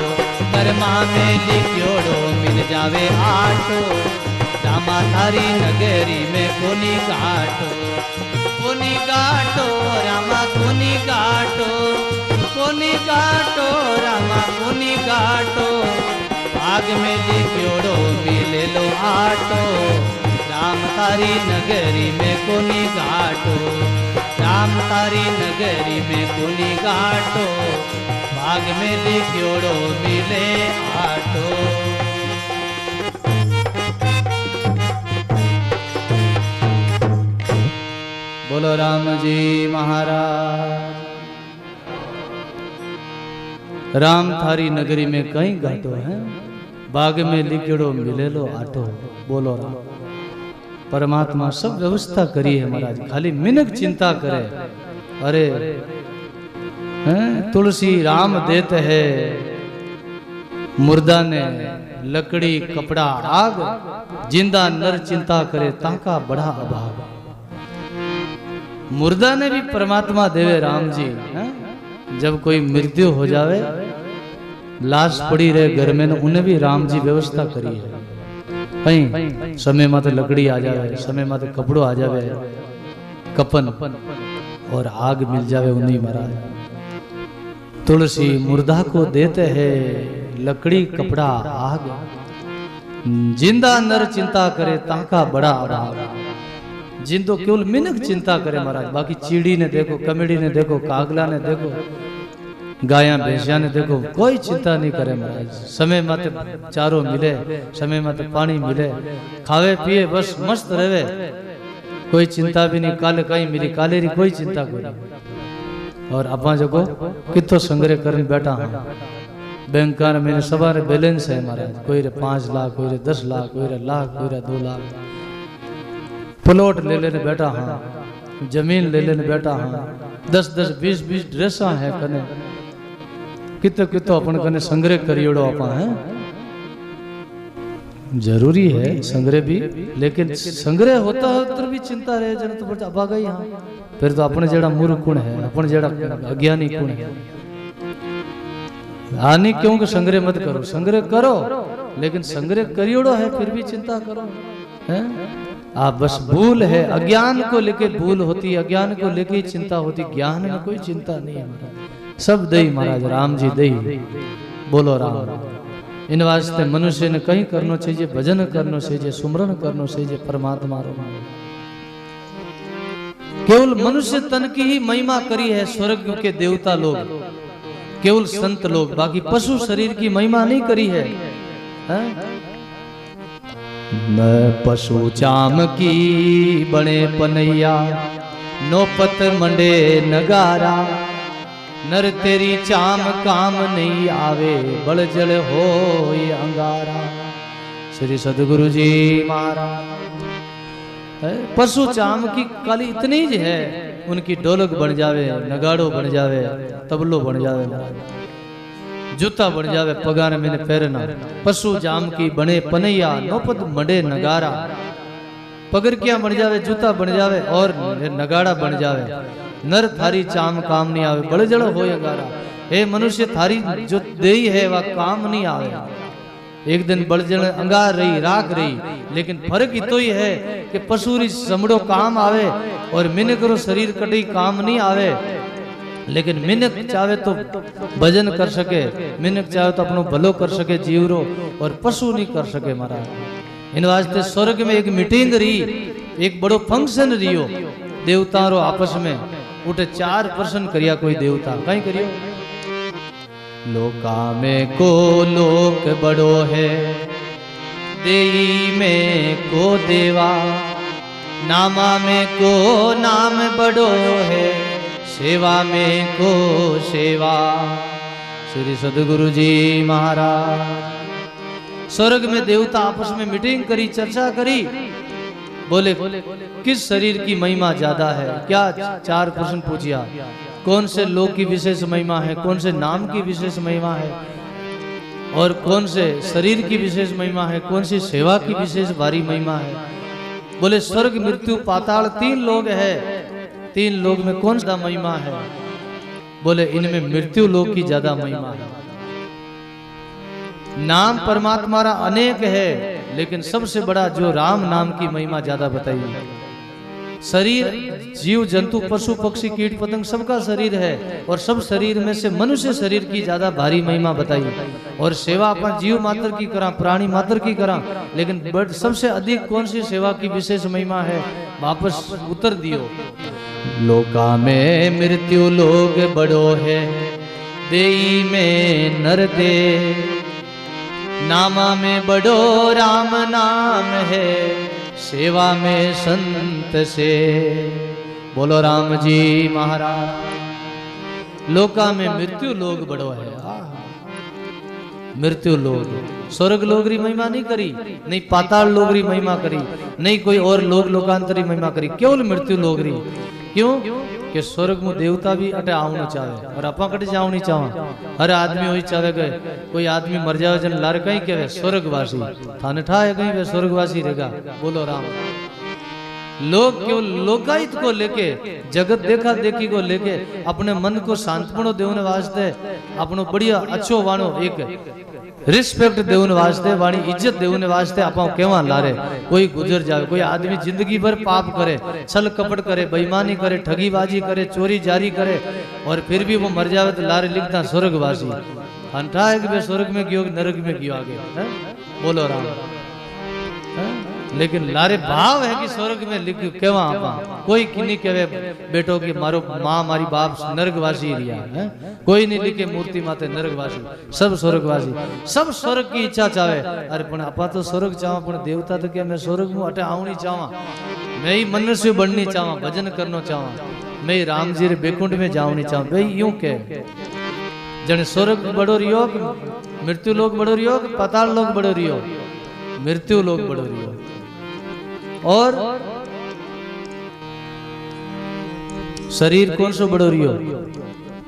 कर्मा में लिखियोड़ो मिल जावे आटो, रामा थारी नगरी में कोनी घाटो, कोनी घाटो रामा कोनी घाटो, कोनी घाटो रामा कोनी घाटो, भाग में लिखियोड़ो मिले लो आटो, राम तारी नगरी में कोनी घाटो, राम तारी नगरी में कोनी घाटो, भाग में लिखियोड़ो मिले आटो। बोलो राम जी महाराज। राम थारी नगरी में कहीं घाटो है, बाग में लिखियोड़ो मिले लो आटो। बोलो राम। परमात्मा सब व्यवस्था करी है महाराज, खाली मिनक चिंता करे। अरे तुलसी राम देते है, मुर्दा ने लकड़ी कपड़ा आग, जिंदा नर चिंता करे ताका बड़ा अभाव। मुर्दा ने भी परमात्मा देवे राम जी। जब कोई मृत्यु हो जावे, लाश पड़ी रहे घर में, उन्हें भी राम जी व्यवस्था करी है। कहीं समय माते लकड़ी आ जावे, समय माते कपड़ो आ जावे, कपन और आग मिल जावे उन्हीं महाराज। तुलसी मुर्दा को देते हैं लकड़ी कपड़ा आग, जिंदा नर चिंता करे ताका बड़ा अभाव। जिंदो केवल मिनक चिंता करे महाराज, बाकी चीड़ी ने देखो, कमेड़ी ने देखो, कागला ने देखो, गाया भैंसिया ने देखो, कोई चिंता नहीं करे महाराज। समय माते चारों मिले, समय माते पानी मिले, खावे पिए बस मस्त रहे, कोई चिंता भी नहीं। काले कहीं मिली काले री कोई चिंता कोई। और अपा जगो कितो संग्रह करने बैठा हाँ, बैंक में सवारे बैलेंस है महाराज, कोई रे 5 लाख, कोई रे 10 लाख, कोई रे लाख, कोई रे 2 लाख। प्लॉट ले लेने बैठा हाँ, जमीन ले लेने बैठा हाँ, 10-10 20-20 ड्रेसा है कने, कितो कितो अपन कने संग्रह करियोड़ो अपा है। जरूरी है संग्रह भी, लेकिन संग्रह होता है तो भी चिंता रहे जन तो बड़ा अभागा ही हाँ। फिर तो अपने जेड़ा मूर्ख गुण है, अपने जेड़ा अज्ञानी गुण है। हानि क्यों कि संग्रह मत करो, संग्रह करो, लेकिन संग्रह करियोड़ो है फिर भी चिंता करो है। आप बस भूल है, अज्ञान को लेके भूल होती, अज्ञान को लेके ही चिंता होती, ज्ञान में कोई चिंता नहीं है महाराज। सब दई महाराज, राम जी दई। बोलो राम। इन वास्ते मनुष्य ने कहीं करना चाहिए, भजन करना चाहिए, सुमरन करना चाहिए परमात्मा रो। केवल मनुष्य तन की ही महिमा करी है स्वर्ग के देवता लोग, केवल संत लोग, बाकी पशु शरीर की महिमा नहीं करी है। न पशु चाम की बने पनैया, नौपत मंडे नगारा, नर तेरी चाम काम नहीं आवे, बड़ जल हो अंगारा। श्री सदगुरु जी महाराज। पशु चाम की काली इतनी ज है, उनकी ढोलक बन जावे, नगाड़ो बन जावे, तबलो बन जावे, जूता बन जावे, पगार मैंने पहरना। पशु जाम की बने पनैया, नौपत मंडे नगारा। पगरकिया बन जावे, जूता बन जावे और नगाड़ा बन जावे। नर थारी चाम काम नहीं आवे, बड़े जड़ हो अंगारा। हे मनुष्य, थारी जो देई है वह काम नहीं आवे। एक दिन बड़जड़ अंगार रही, राख रही, लेकिन फर्क इतो ही है कि पशुरी समड़ो काम आवे और मिनकरो शरीर कटी काम नहीं आवे। लेकिन मिनक चाहे तो भजन कर सके, मिनक चाहे तो अपनो भलो कर सके जीवरो, और पशु नहीं कर सके महाराज। इन वास्ते स्वर्ग में एक मीटिंग रही, एक बड़ो फंक्शन रियो देवतारो आपस में। उठे 4 प्रश्न करिया कोई देवता कहीं करियो। लोका में को लोक बड़ो है, देई में को देवा, नामा में को नाम बड़ो है, सेवा में को सेवा। श्री सदगुरु जी महाराज। स्वर्ग में देवता आपस में मीटिंग करी, चर्चा करी, बोले किस शरीर की महिमा ज्यादा है। क्या 4 प्रश्न पूछिया, कौन से लोक की विशेष महिमा है, कौन से नाम की विशेष महिमा है, और कौन से शरीर की विशेष महिमा है, कौन सी सेवा की विशेष भारी महिमा है। बोले स्वर्ग मृत्यु पाताल 3 लोग है, 3 लोग में कौन सा महिमा है। बोले इनमें मृत्यु लोक की ज्यादा महिमा है। नाम परमात्मा अनेक है, लेकिन सबसे बड़ा जो राम नाम की महिमा ज्यादा बताई है। शरीर जीव जंतु पशु पक्षी कीट पतंग सबका शरीर है, और सब शरीर में से मनुष्य शरीर की ज्यादा भारी महिमा बताई। और सेवा अपन जीव मात्र की करा, प्राणी मात्र की करा, लेकिन सबसे अधिक कौन सी सेवा की विशेष महिमा है, वापस उत्तर दियो। लोका में मृत्यु लोग बड़ो है, देई में नर दे, नामा में बड़ो राम नाम है, सेवा में संत से। बोलो राम जी महाराज। लोका में मृत्यु लोग बड़ो है, मृत्यु लोग। स्वर्ग लोग री महिमा नहीं करी, नहीं पाताल लोग री महिमा करी, नहीं कोई और लोग लोकांतरी महिमा करी, केवल मृत्यु लोग री। क्यों कि स्वर्ग में देवता भी अटे आवना चाहे और अपा कटे जाओ नहीं चाहे। हर आदमी वही चाहे गए, कोई आदमी मर जावे जन लार कहीं कहे स्वर्गवासी, थाने ठाए कहीं वे स्वर्गवासी रहेगा। बोलो राम। लोग केवल लोकायत को लेके, जगत देखा देखी को लेके, अपने मन को शांतपणो देने वास्ते, अपनो बढ़िया अच्छो वाणो एक रिस्पेक्ट देने वास्ते, वाणी इज्जत देने वास्ते आप केवा लारे कोई गुजर जाए। कोई आदमी जिंदगी भर पाप करे, छल कपट करे, बेईमानी करे, ठगीबाजी करे, चोरी जारी करे, और फिर भी वो मर जावे तो लारे लिखता स्वर्गवासी। अंठा है कि स्वर्ग में गयो नरक में गयो आगे है? बोलो राम है? लेकिन लारे भाव है कि स्वर्ग में लिख केवा आपा कोई किन्नी कहे बेटो कि मारो माँ मारी बाप नरकवासी रिया है, कोई नहीं लिखे मूर्ति माते नरकवासी, सब स्वर्गवासी, सब स्वर्ग की इच्छा चाहे। अरे पण आपा तो स्वर्ग चावा, पण देवता तो क्या मैं स्वर्ग में अटे आवनी चावा, मैं ही मनुष्य बननी चावा, भजन करना चावा, मैं राम जी रे बेकुंड में जावनी चावा। भाई यूं के जन स्वर्ग बड़ो रियो, मृत्यु लोग बड़ो रियो, पाताल लोग बड़ो रियो, मृत्यु लोग बड़ो रियो। और शरीर कौन सो बड़ो रियो?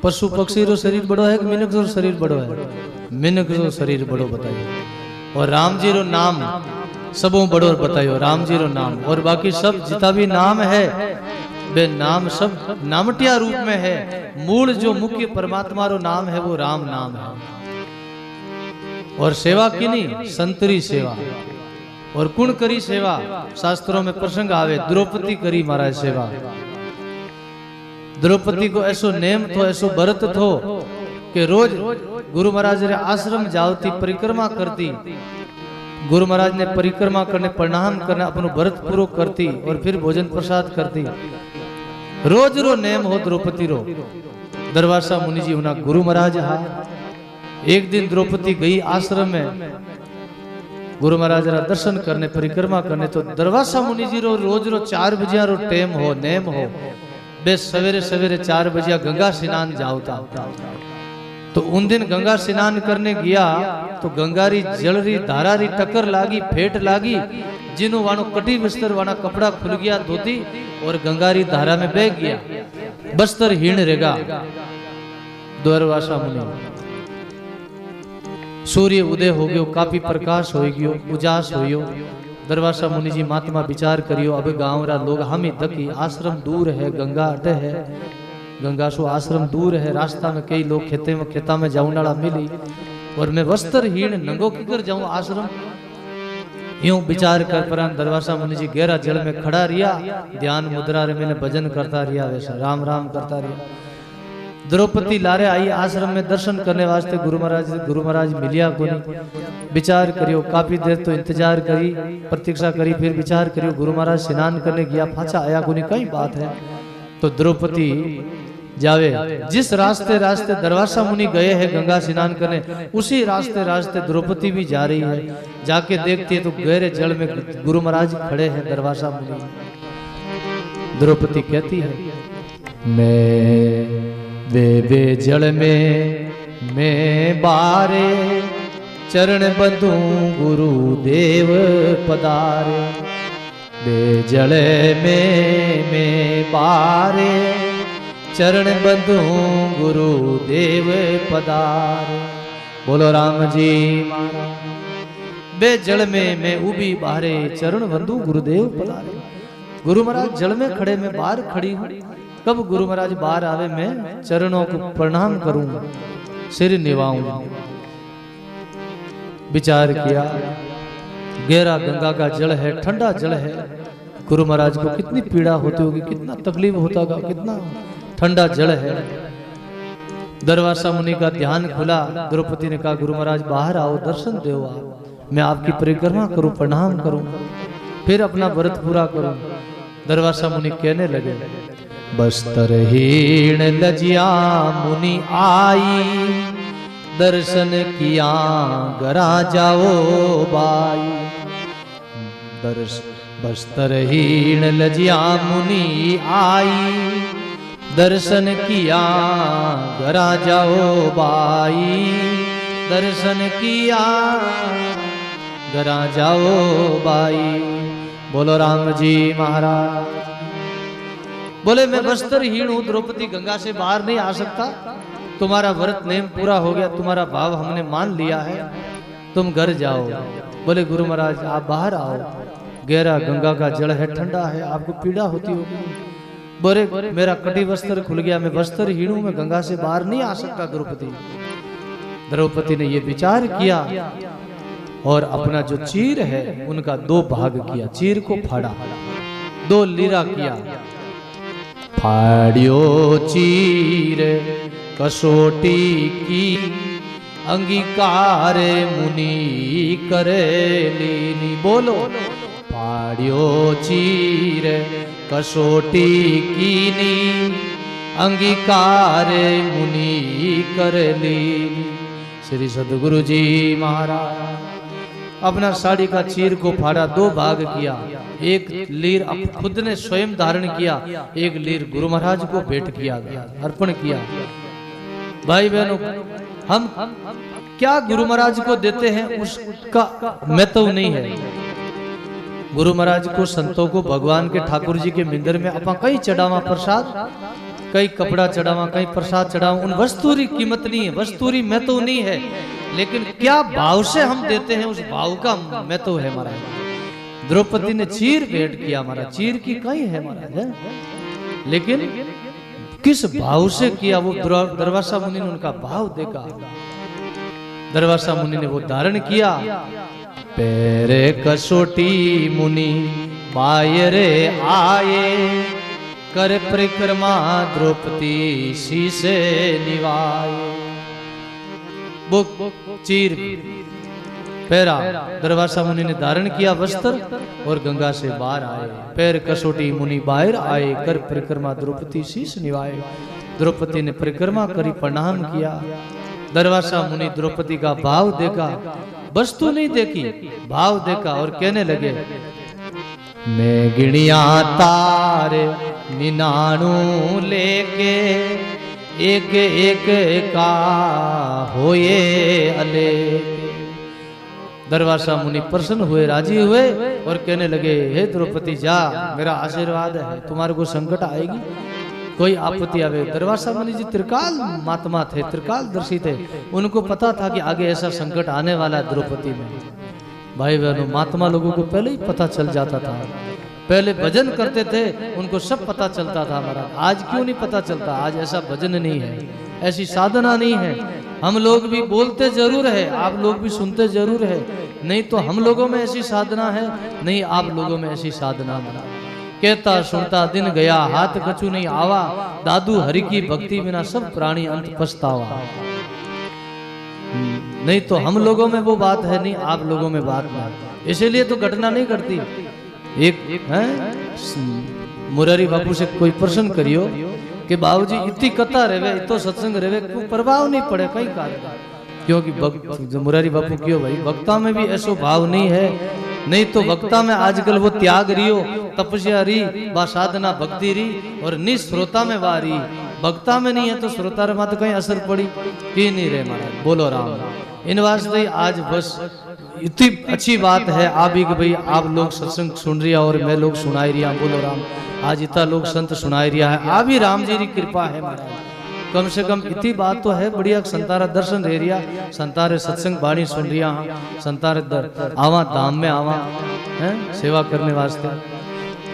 पशु पक्षी रो शरीर बड़ो है कि मिनक रो शरीर बड़ो है? मिनक रो शरीर बड़ो बताइयो। और राम जी रो नाम सबों बड़ो बताइयो, राम जी रो नाम। और बाकी सब जितना भी नाम है वे नाम सब नामटिया रूप में है। मूल जो मुख्य परमात्मा रो नाम है वो राम नाम है। और सेवा किनी संतरी सेवा। और कुण करी सेवा? शास्त्रों में प्रसंग आवे, द्रौपदी करी महाराज सेवा। द्रौपदी को ऐसो नेम थो, ऐसो व्रत थो कि रोज गुरु महाराज रे आश्रम जावती, परिक्रमा करती, गुरु महाराज ने परिक्रमा करने प्रणाम करने अपनो व्रत पूरो करती, और फिर भोजन प्रसाद करती। रोज रो नेम हो द्रौपदी रो। दरवासा मुनि जी उना गुरु महाराज हा। एक दिन द्रौपदी गई आश्रम में गुरु महाराज रा दर्शन करने, परिक्रमा करने, तो दरवासा मुनि जी रो रोज रो 4 बजे रो टेम हो, नेम हो, बे सवेरे सवेरे 4 बजे गंगा स्नान जावता। तो उन दिन गंगा स्नान करने गया तो गंगारी जलरी धारारी टक्कर लागी, फेट लागी, जिनो वाणो कटी बस्तर वाणा कपड़ा खुल गया धोती, और गंगारी धारा में बह गया, बस्तर हीण रहेगा। दरवासा मुनि सूर्य उदय हो गयो, काफी प्रकाश हो गयो, उजास हो गयो। दरवासा मुनि जी महात्मा विचार करियो, अब गाँव रा लोग हम ही दकी, आश्रम दूर है, गंगा अटे है, गंगा सो आश्रम दूर है, रास्ता में कई लोग खेता में जाऊन वाला मिली, और मैं वस्त्रहीन नंगो किकर जाऊं आश्रम। यूं विचार कर पर दरवासा मुनि जी गहरा जल में खड़ा रिया, ध्यान मुद्रा रे मैंने भजन करता रिया, वैसा राम राम करता रिया। द्रौपदी लारे आई आश्रम में दर्शन करने वास्ते, गुरु महाराज मिलिया को नहीं। विचार करियो, काफी देर तो इंतजार करी, प्रतीक्षा करी, फिर विचार करियो, गुरु महाराज स्नान करने गया, फाचा आया को नहीं, कई बात है। तो द्रौपदी जावे, जिस रास्ते रास्ते दरवासा मुनि गए हैं गंगा स्नान करने, उसी रास्ते रास्ते द्रौपदी भी जा रही है। जाके देखती है तो गहरे जल में गुरु महाराज खड़े हैं दरवासा मुनि। द्रौपदी कहती है, मैं वे जल में मैं बारे, चरण बंधु गुरुदेव पधारे। वे जल में मैं बारे, चरण बंधु गुरुदेव पधारे। बोलो राम जी महाराज। बे जल में मैं उबी बारे, चरण बंधु गुरुदेव पधारे। गुरु महाराज जल में खड़े, मैं बाहर खड़ी हूँ। कब गुरु महाराज बाहर आवे मैं चरणों को प्रणाम करूं, सिर निभाऊं। विचार किया, गहरा गंगा का जल है, ठंडा जल है। गुरु महाराज को कितनी पीड़ा होती होगी, कितना तकलीफ होता होगा, कितना ठंडा जल है। दरवासा मुनि का ध्यान खुला। द्रौपदी ने कहा, गुरु महाराज बाहर आओ, दर्शन दो आप, मैं आपकी परिक्रमा करूं, प्रणाम करूं, फिर अपना व्रत पूरा करूं। दरवासा मुनि कहने लगे, बस्तरहीन लजिया मुनि आई, दर्शन किया गरा जाओ बाई। बस्तरहीन लजिया मुनि आई, दर्शन किया गरा जाओ बाई। दर्शन किया गरा जाओ बाई। बोलो राम जी महाराज। बोले, मैं वस्त्रहीन हूं, द्रौपदी गंगा से बाहर नहीं आ सकता। तुम्हारा व्रत नेम पूरा हो गया, तुम्हारा भाव हमने मान लिया है, तुम घर जाओ। बोले, गुरु महाराज आप बाहर आओ, गहरा गंगा का जल है, ठंडा है, आपको पीड़ा होती होगी। बोले, मेरा कटी वस्त्र खुल गया, मैं वस्त्रहीन हूं, मैं गंगा से बाहर नहीं आ सकता। द्रौपदी ने ये विचार किया और अपना जो चीर है उनका 2 भाग किया, चीर को फाड़ा, 2 लीरा किया। फाड़ियो चीर कसोटी की, अंगीकार मुनि करे लीनी। बोलो, फाड़ियो चीर कसोटी कीनी, अंगीकार मुनि कर लीनी। श्री सदगुरु जी महाराज अपना साड़ी का चीर को फाड़ा, 2 भाग किया। एक लीर खुद ने स्वयं धारण किया, एक लीर गुरु महाराज को भेंट किया गया, अर्पण किया। भाई बहनों, हम क्या गुरु महाराज को देते हैं उसका महत्व नहीं है। गुरु महाराज को, संतों को, भगवान के ठाकुर जी के मंदिर में अपा कई चढ़ावा प्रसाद, कई कपड़ा चढ़ावा, कई प्रसाद चढ़ावा, उन वस्तुरी कीमत नहीं है, वस्तुरी महत्व नहीं है, लेकिन क्या भाव से हम देते हैं उस भाव का महत्व है महाराज। द्रौपदी ने चीर भेंट किया महाराज, चीर की कहीं है महाराज है, लेकिन किस भाव से किया वो दरवासा मुनि ने उनका भाव देखा। दरवासा मुनि ने वो धारण किया। पैरे कसोटी मुनि बायरे आए, कर परिक्रमा द्रौपदी शीसे निवाए। बुक चीर पैरा दरवासा मुनि ने धारण किया वस्त्र और गंगा से बाहर आए। पैर कसोटी मुनि बाहर आए, कर परिक्रमा द्रौपदी शीस निवाए। द्रौपदी ने परिक्रमा करी, प्रणाम किया। दरवासा मुनि द्रौपदी का भाव देखा, वस्तु नहीं देखी, भाव देखा और कहने लगे, मैं गिणिया तार 99 लेके, एक एक का होए अले। दरवासा मुनि प्रसन्न हुए, राजी हुए और कहने लगे, हे द्रौपदी जा, मेरा आशीर्वाद है, तुम्हारे को संकट आएगी, कोई आपत्ति आवे। दरवासा मुनि जी त्रिकाल महात्मा थे, त्रिकाल दर्शी थे, उनको पता था कि आगे ऐसा संकट आने वाला है द्रौपदी में। भाई बहनों, महात्मा लोगों को पहले ही पता चल जाता था, पहले भजन करते थे, उनको सब पता चलता था महाराज। आज क्यों नहीं पता चलता? आज ऐसा भजन नहीं है, ऐसी साधना नहीं है। हम लोग भी बोलते जरूर है, आप लोग भी सुनते जरूर है, नहीं तो हम लोगों में ऐसी साधना है नहीं, आप लोगों में ऐसी साधना बना। कहता सुनता दिन गया, हाथ कछु नहीं आवा, दादू हरि की भक्ति बिना सब प्राणी अंत पछतावा। नहीं तो हम लोगों में वो बात है नहीं, आप लोगों में बात नहीं, इसीलिए तो घटना नहीं घटती। एक है मुरारी बापू से कोई प्रश्न करियो कि बाबूजी इतनी कथा रेवे इतो सत्संग रेवे कोई प्रभाव नहीं पड़े कई कारण, क्योंकि भक्त मुरारी बापू क्यों भाई वक्ता में भी ऐसो भाव नहीं है, नहीं तो वक्ता में आजकल वो त्याग रियो तपस्या री बा साधना भक्ति री और निश्रोता में वारी, भक्ता में नहीं है तो श्रोता रे मात्र कहीं असर पड़ी कि नहीं रे महाराज। बोलो राम। इन वास्ते आज बस इतनी अच्छी बात है आप ही कि भाई आप लोग सत्संग सुन रिया और मैं लोग सुनाई रिया। बोलो राम। आज इतना लोग संत सुनाई रिया है, आप ही राम जी की कृपा है महाराज। कम से कम इतनी बात तो है बढ़िया संतारा दर्शन दे रिया, संतारे सत्संग बाणी सुन रिया, संतारे आवा धाम में आवा है सेवा करने वास्ते।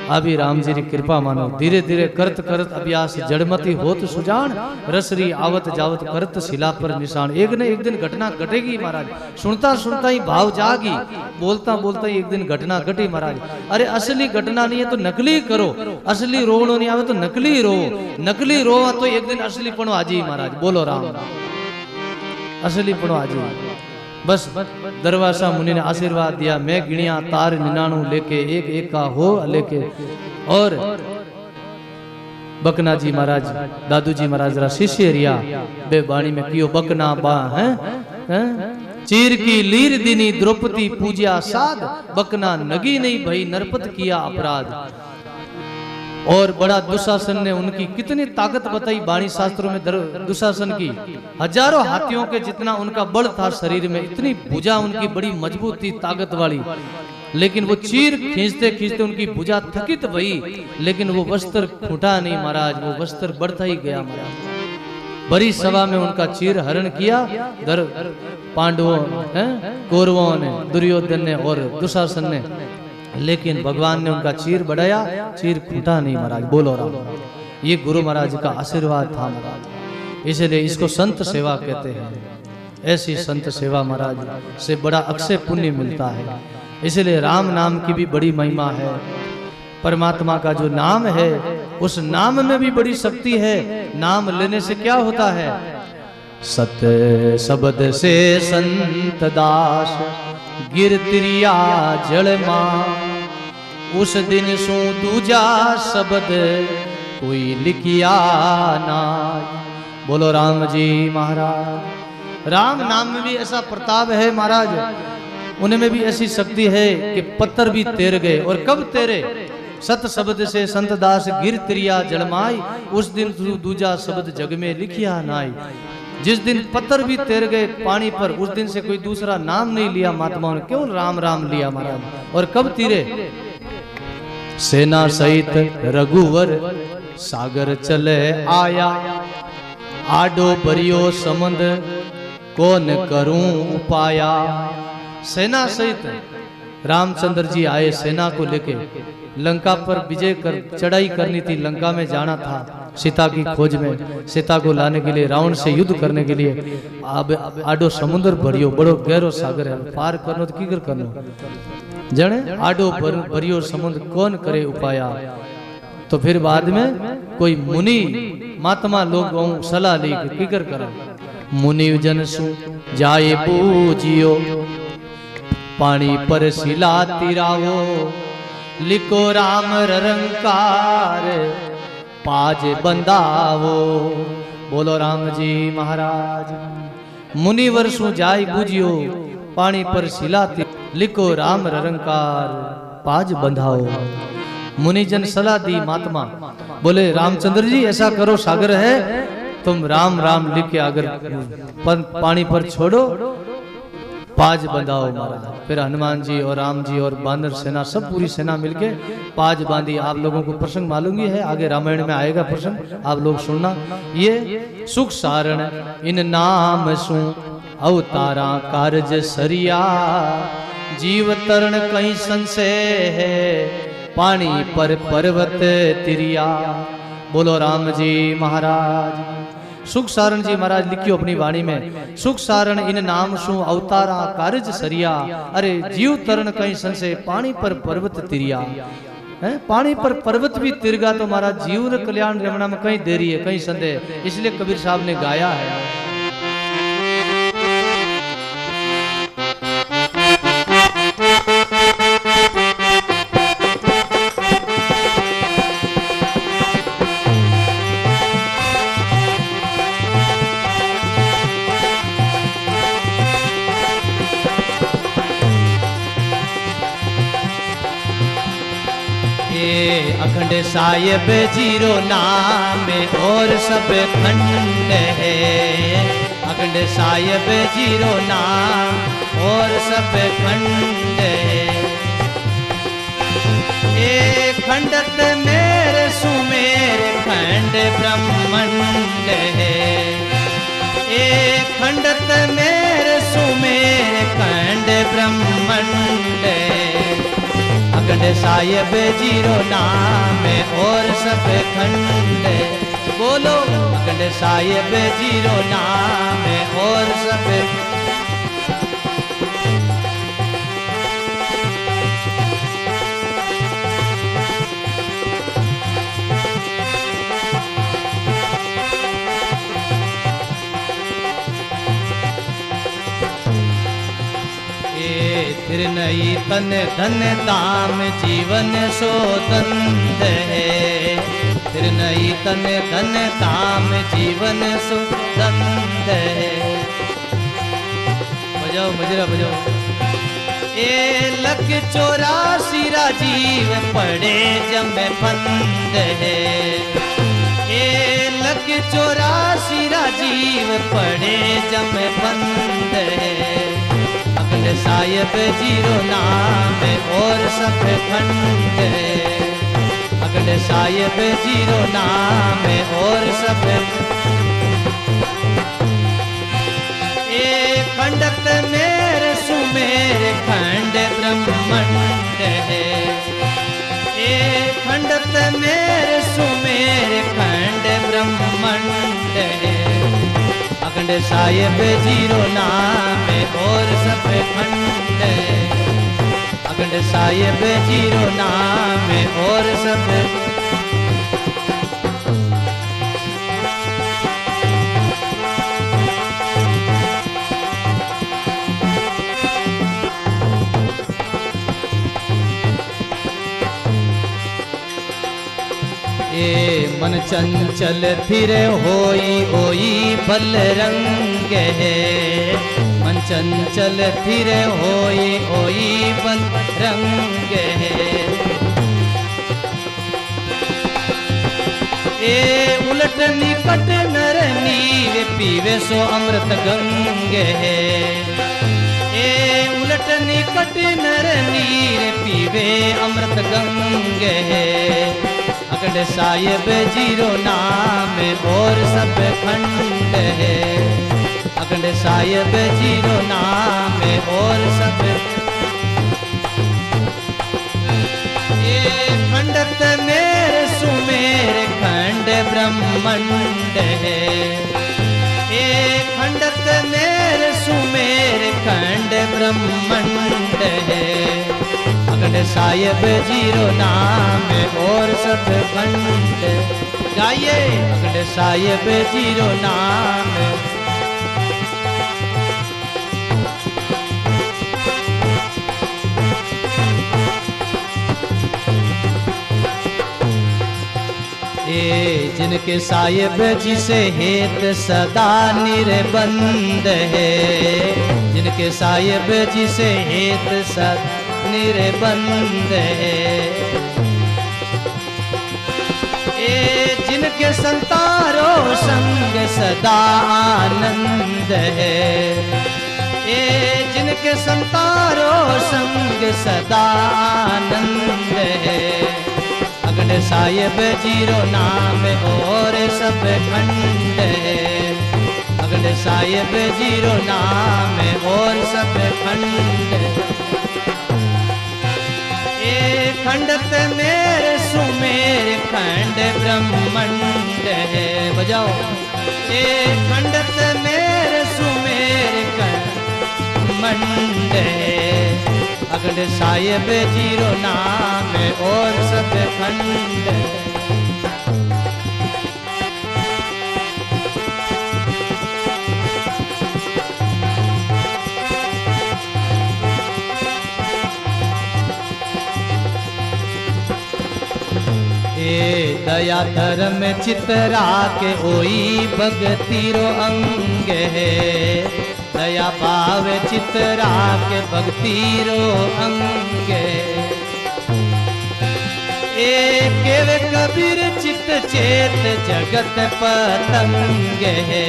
अभी राम जी की कृपा मानो। धीरे धीरे करत करत अभ्यास जड़मती होत सुजान, रसरी आवत जावत करत शिला पर निशान। एक न एक दिन घटना घटेगी महाराज। सुनता सुनता ही भाव जागी, बोलता बोलता ही एक दिन घटना घटी महाराज। अरे असली घटना नहीं है तो नकली करो, असली रोवनो नहीं आवे तो नकली रो, नकली रोवा तो एक दिन असली पणो आजी महाराज। बोलो राम। असली पणो आजी। बस दरवासा मुनि ने आशीर्वाद दिया, मैं गिणिया तार 99 लेके एक एक का हो लेके। और बकना जी महाराज दादू जी महाराज रा शिष्य रिया बे बाणी में कियो बकना बा हैं चीर की लीर दिनी द्रौपदी पूजा साध, बकना नगी नहीं भई नरपत किया अपराध। और बड़ा दुशासन ने उनकी कितनी ताकत बताई बाणी शास्त्रों में। दुशासन की हजारों हाथियों के जितना उनका बल था शरीर में, इतनी भुजा उनकी बड़ी मजबूत थी ताकत वाली। लेकिन वो चीर खींचते खींचते उनकी भुजा थकित भई, लेकिन वो वस्त्र फूटा नहीं महाराज, वो वस्त्र बढ़ता ही गया महाराज। बड़ी सभा में उनका चीर हरण किया पांडवों कौरवों ने, दुर्योधन ने और दुशासन ने, लेकिन भगवान ने उनका चीर बढ़ाया, चीर फूटा नहीं महाराज। बोलो राम। ये गुरु महाराज का आशीर्वाद था महाराज, इसलिए इसको संत सेवा कहते हैं। ऐसी संत सेवा महाराज से बड़ा अक्षय पुण्य मिलता है, इसलिए राम नाम की भी बड़ी महिमा है। परमात्मा का जो नाम है उस नाम में भी बड़ी शक्ति है। नाम लेने से क्या होता है? सत्य शब्द से संत दास गिरतिरिया जलमा, उस दिन सू दूजा शब्द कोई लिखिया ना। बोलो राम जी महाराज। राम नाम में भी ऐसा प्रताप है महाराज, उनमें भी ऐसी शक्ति है कि पत्थर भी तैर गए। और कब तैरे? सत शब्द से संत दास गिरतिरिया जलमाई, उस दिन दूजा शब्द जग में लिखिया नाई। जिस दिन पत्थर भी तैर गए पानी पर, उस दिन से कोई दूसरा नाम नहीं लिया महात्माओं ने, केवल राम राम लिया महाराज। और कब तीरे? सेना सहित रघुवर सागर चले आया, आडो परियो समंद कौन करूं उपाया। सेना सहित रामचंद्र जी आए सेना को लेके, लंका पर विजय कर चढ़ाई करनी थी, लंका में जाना था सीता की खोज में, सीता को लाने के लिए, रावण से युद्ध करने के लिए। अब आडो समुद्र भरियो, बड़ो गहरो सागर है, पार करनो तो की करनो जने, आडो भरियो समुद्र कौन करे उपाया। तो फिर बाद में कोई मुनि महात्मा लोग सलाह ली कि कर करो। मुनि जन सु जाए पूजियो, पानी पर शिला तिरावो, लिखो राम रंकार पाज बंदावो। बोलो राम जी महाराज। मुनिवर सु जाय बुझियो, पानी पर शिला लिखो राम रंकार पाज बंधाओ। मुनिजन सलाह दी महात्मा, बोले रामचंद्र जी ऐसा करो, सागर है तुम राम राम लिख के अगर पानी पर छोड़ो, पाज बंधाओ महाराज। फिर हनुमान जी और राम जी और बानर सेना सब पूरी सेना मिलके पाज बांधी। आप लोगों को प्रसंग मालूम ही है, आगे रामायण में आएगा प्रसंग, आप लोग सुनना। ये सुख सारण इन नाम सु अवतारा कारज सरिया, जीव तरण कहीं संशय है, पानी पर पर्वत तिरिया। बोलो राम जी महाराज। सुख सारण जी महाराज लिखियो अपनी वाणी में, सुख सारण इन नाम सु अवतारा कारज सरिया। अरे जीव तरण कहीं संशय, पानी पर पर्वत तिरिया। है पानी पर पर्वत भी तिरगा तो महाराज जीव कल्याण रमणा में कहीं देरी है, कहीं संदेह। इसलिए कबीर साहब ने गाया है, अखंड साहिब जीरो नाम और सब खंड है। अखंड साहिब जीरो नाम और सब खंड है। ए खंडत मेरे सुमेर खंड ब्रह्मंड है। ए खंडत मेरे सुमेर खंड ब्रह्मंड है। अखंड साहिब जीरो नाम और सब खंड है। बोलो अखंड साहिब जीरो नाम और सब। फिर नई तन धन दाम जीवन सो दंद है। फिर नई तन धन दाम जीवन सो दंद है। बजाओ मजरा बजाओ। ए लख 84 राजीव पड़े जमे फंद है। ए लख 84 राजीव पड़े जमे फंद है। अखंड साहिब जीरो नाम और सब खंड है। अखंड साहिब जीरो नाम और सब। ए खंडत मेरे सुमेर खंड ब्रह्मंड है। ए खंडत मेरे सुमेर खंड ब्रह्मंड है। अखंड साहिब जीरो नाम और सब खंड है। अखंड साहिब जीरो नाम और सब। ए मन चंचल फिर होई ओई बल रंग है। मन चंचल फिर होई ओई बल रंग है। ए उलट निकट नर नीर पीवे सो अमृत गंग है। ए उलट निकट नर नीर पीवे अमृत गंग है। अखंड साहिब जीरो नाम और सब खंड है। अखंड साहिब जीरो नाम और सब। ये खंडत मेरे सुमेर खंड ब्रह्मंड है। ये खंडत मेरे सुमेर खंड ब्रह्मंड है। अखंड साहिब जीरो नाम और सब खंड। गाइए अखंड साहिब जीरो नाम। ए जिनके साहिब जी से हेत सदा निर्बंध है। जिनके साहिब जी से हेत सदा निर्बंध है। ए जिनके संतारो संग सदा आनंद है। ए जिनके संतारो संग सदा आनंद है। अखंड साहिब जीरो नाम और सब खंड है। अखंड साहिब जीरो नाम और सब खंड है। ए खंडत मेरे सुमेर खंड ब्रह्मंड है। बजाओ। ए खंडत मेरे सुमेर खंड ब्रह्मंड है। अखंड साहिब जीरो नाम और सब खंड है। दया धर्म चितरा के ओई भगती रो अंग है। दया भाव चितरा के भक्ति रो अंग है। ए केवे कबीर चित चेत जगत पतंग है।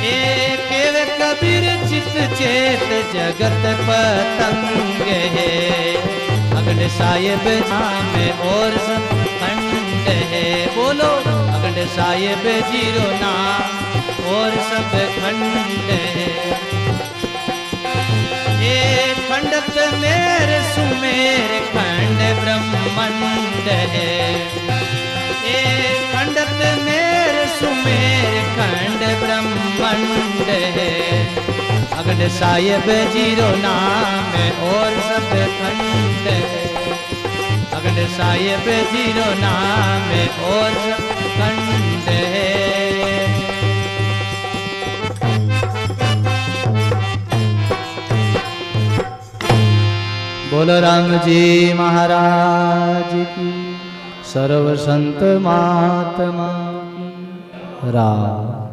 ए केवे कबीर चित चेत जगत पतंग है। अगड़ साहिब में और सब खंड है। बोलो अगड़ साहिब जीरो नाम और सब खंड है। ए खंडत मेरे सुमेर खंड ब्रह्मंड है। ए खंडत मेरे सुमेर खंड ब्रह्मंड है। अगड़ साहिब जीरो नाम और सब खंड है। अगड़ साहिब जीरो नाम और सब खंड है। बोलो राम जी महाराज की, सर्व संत महात्मा की। राम।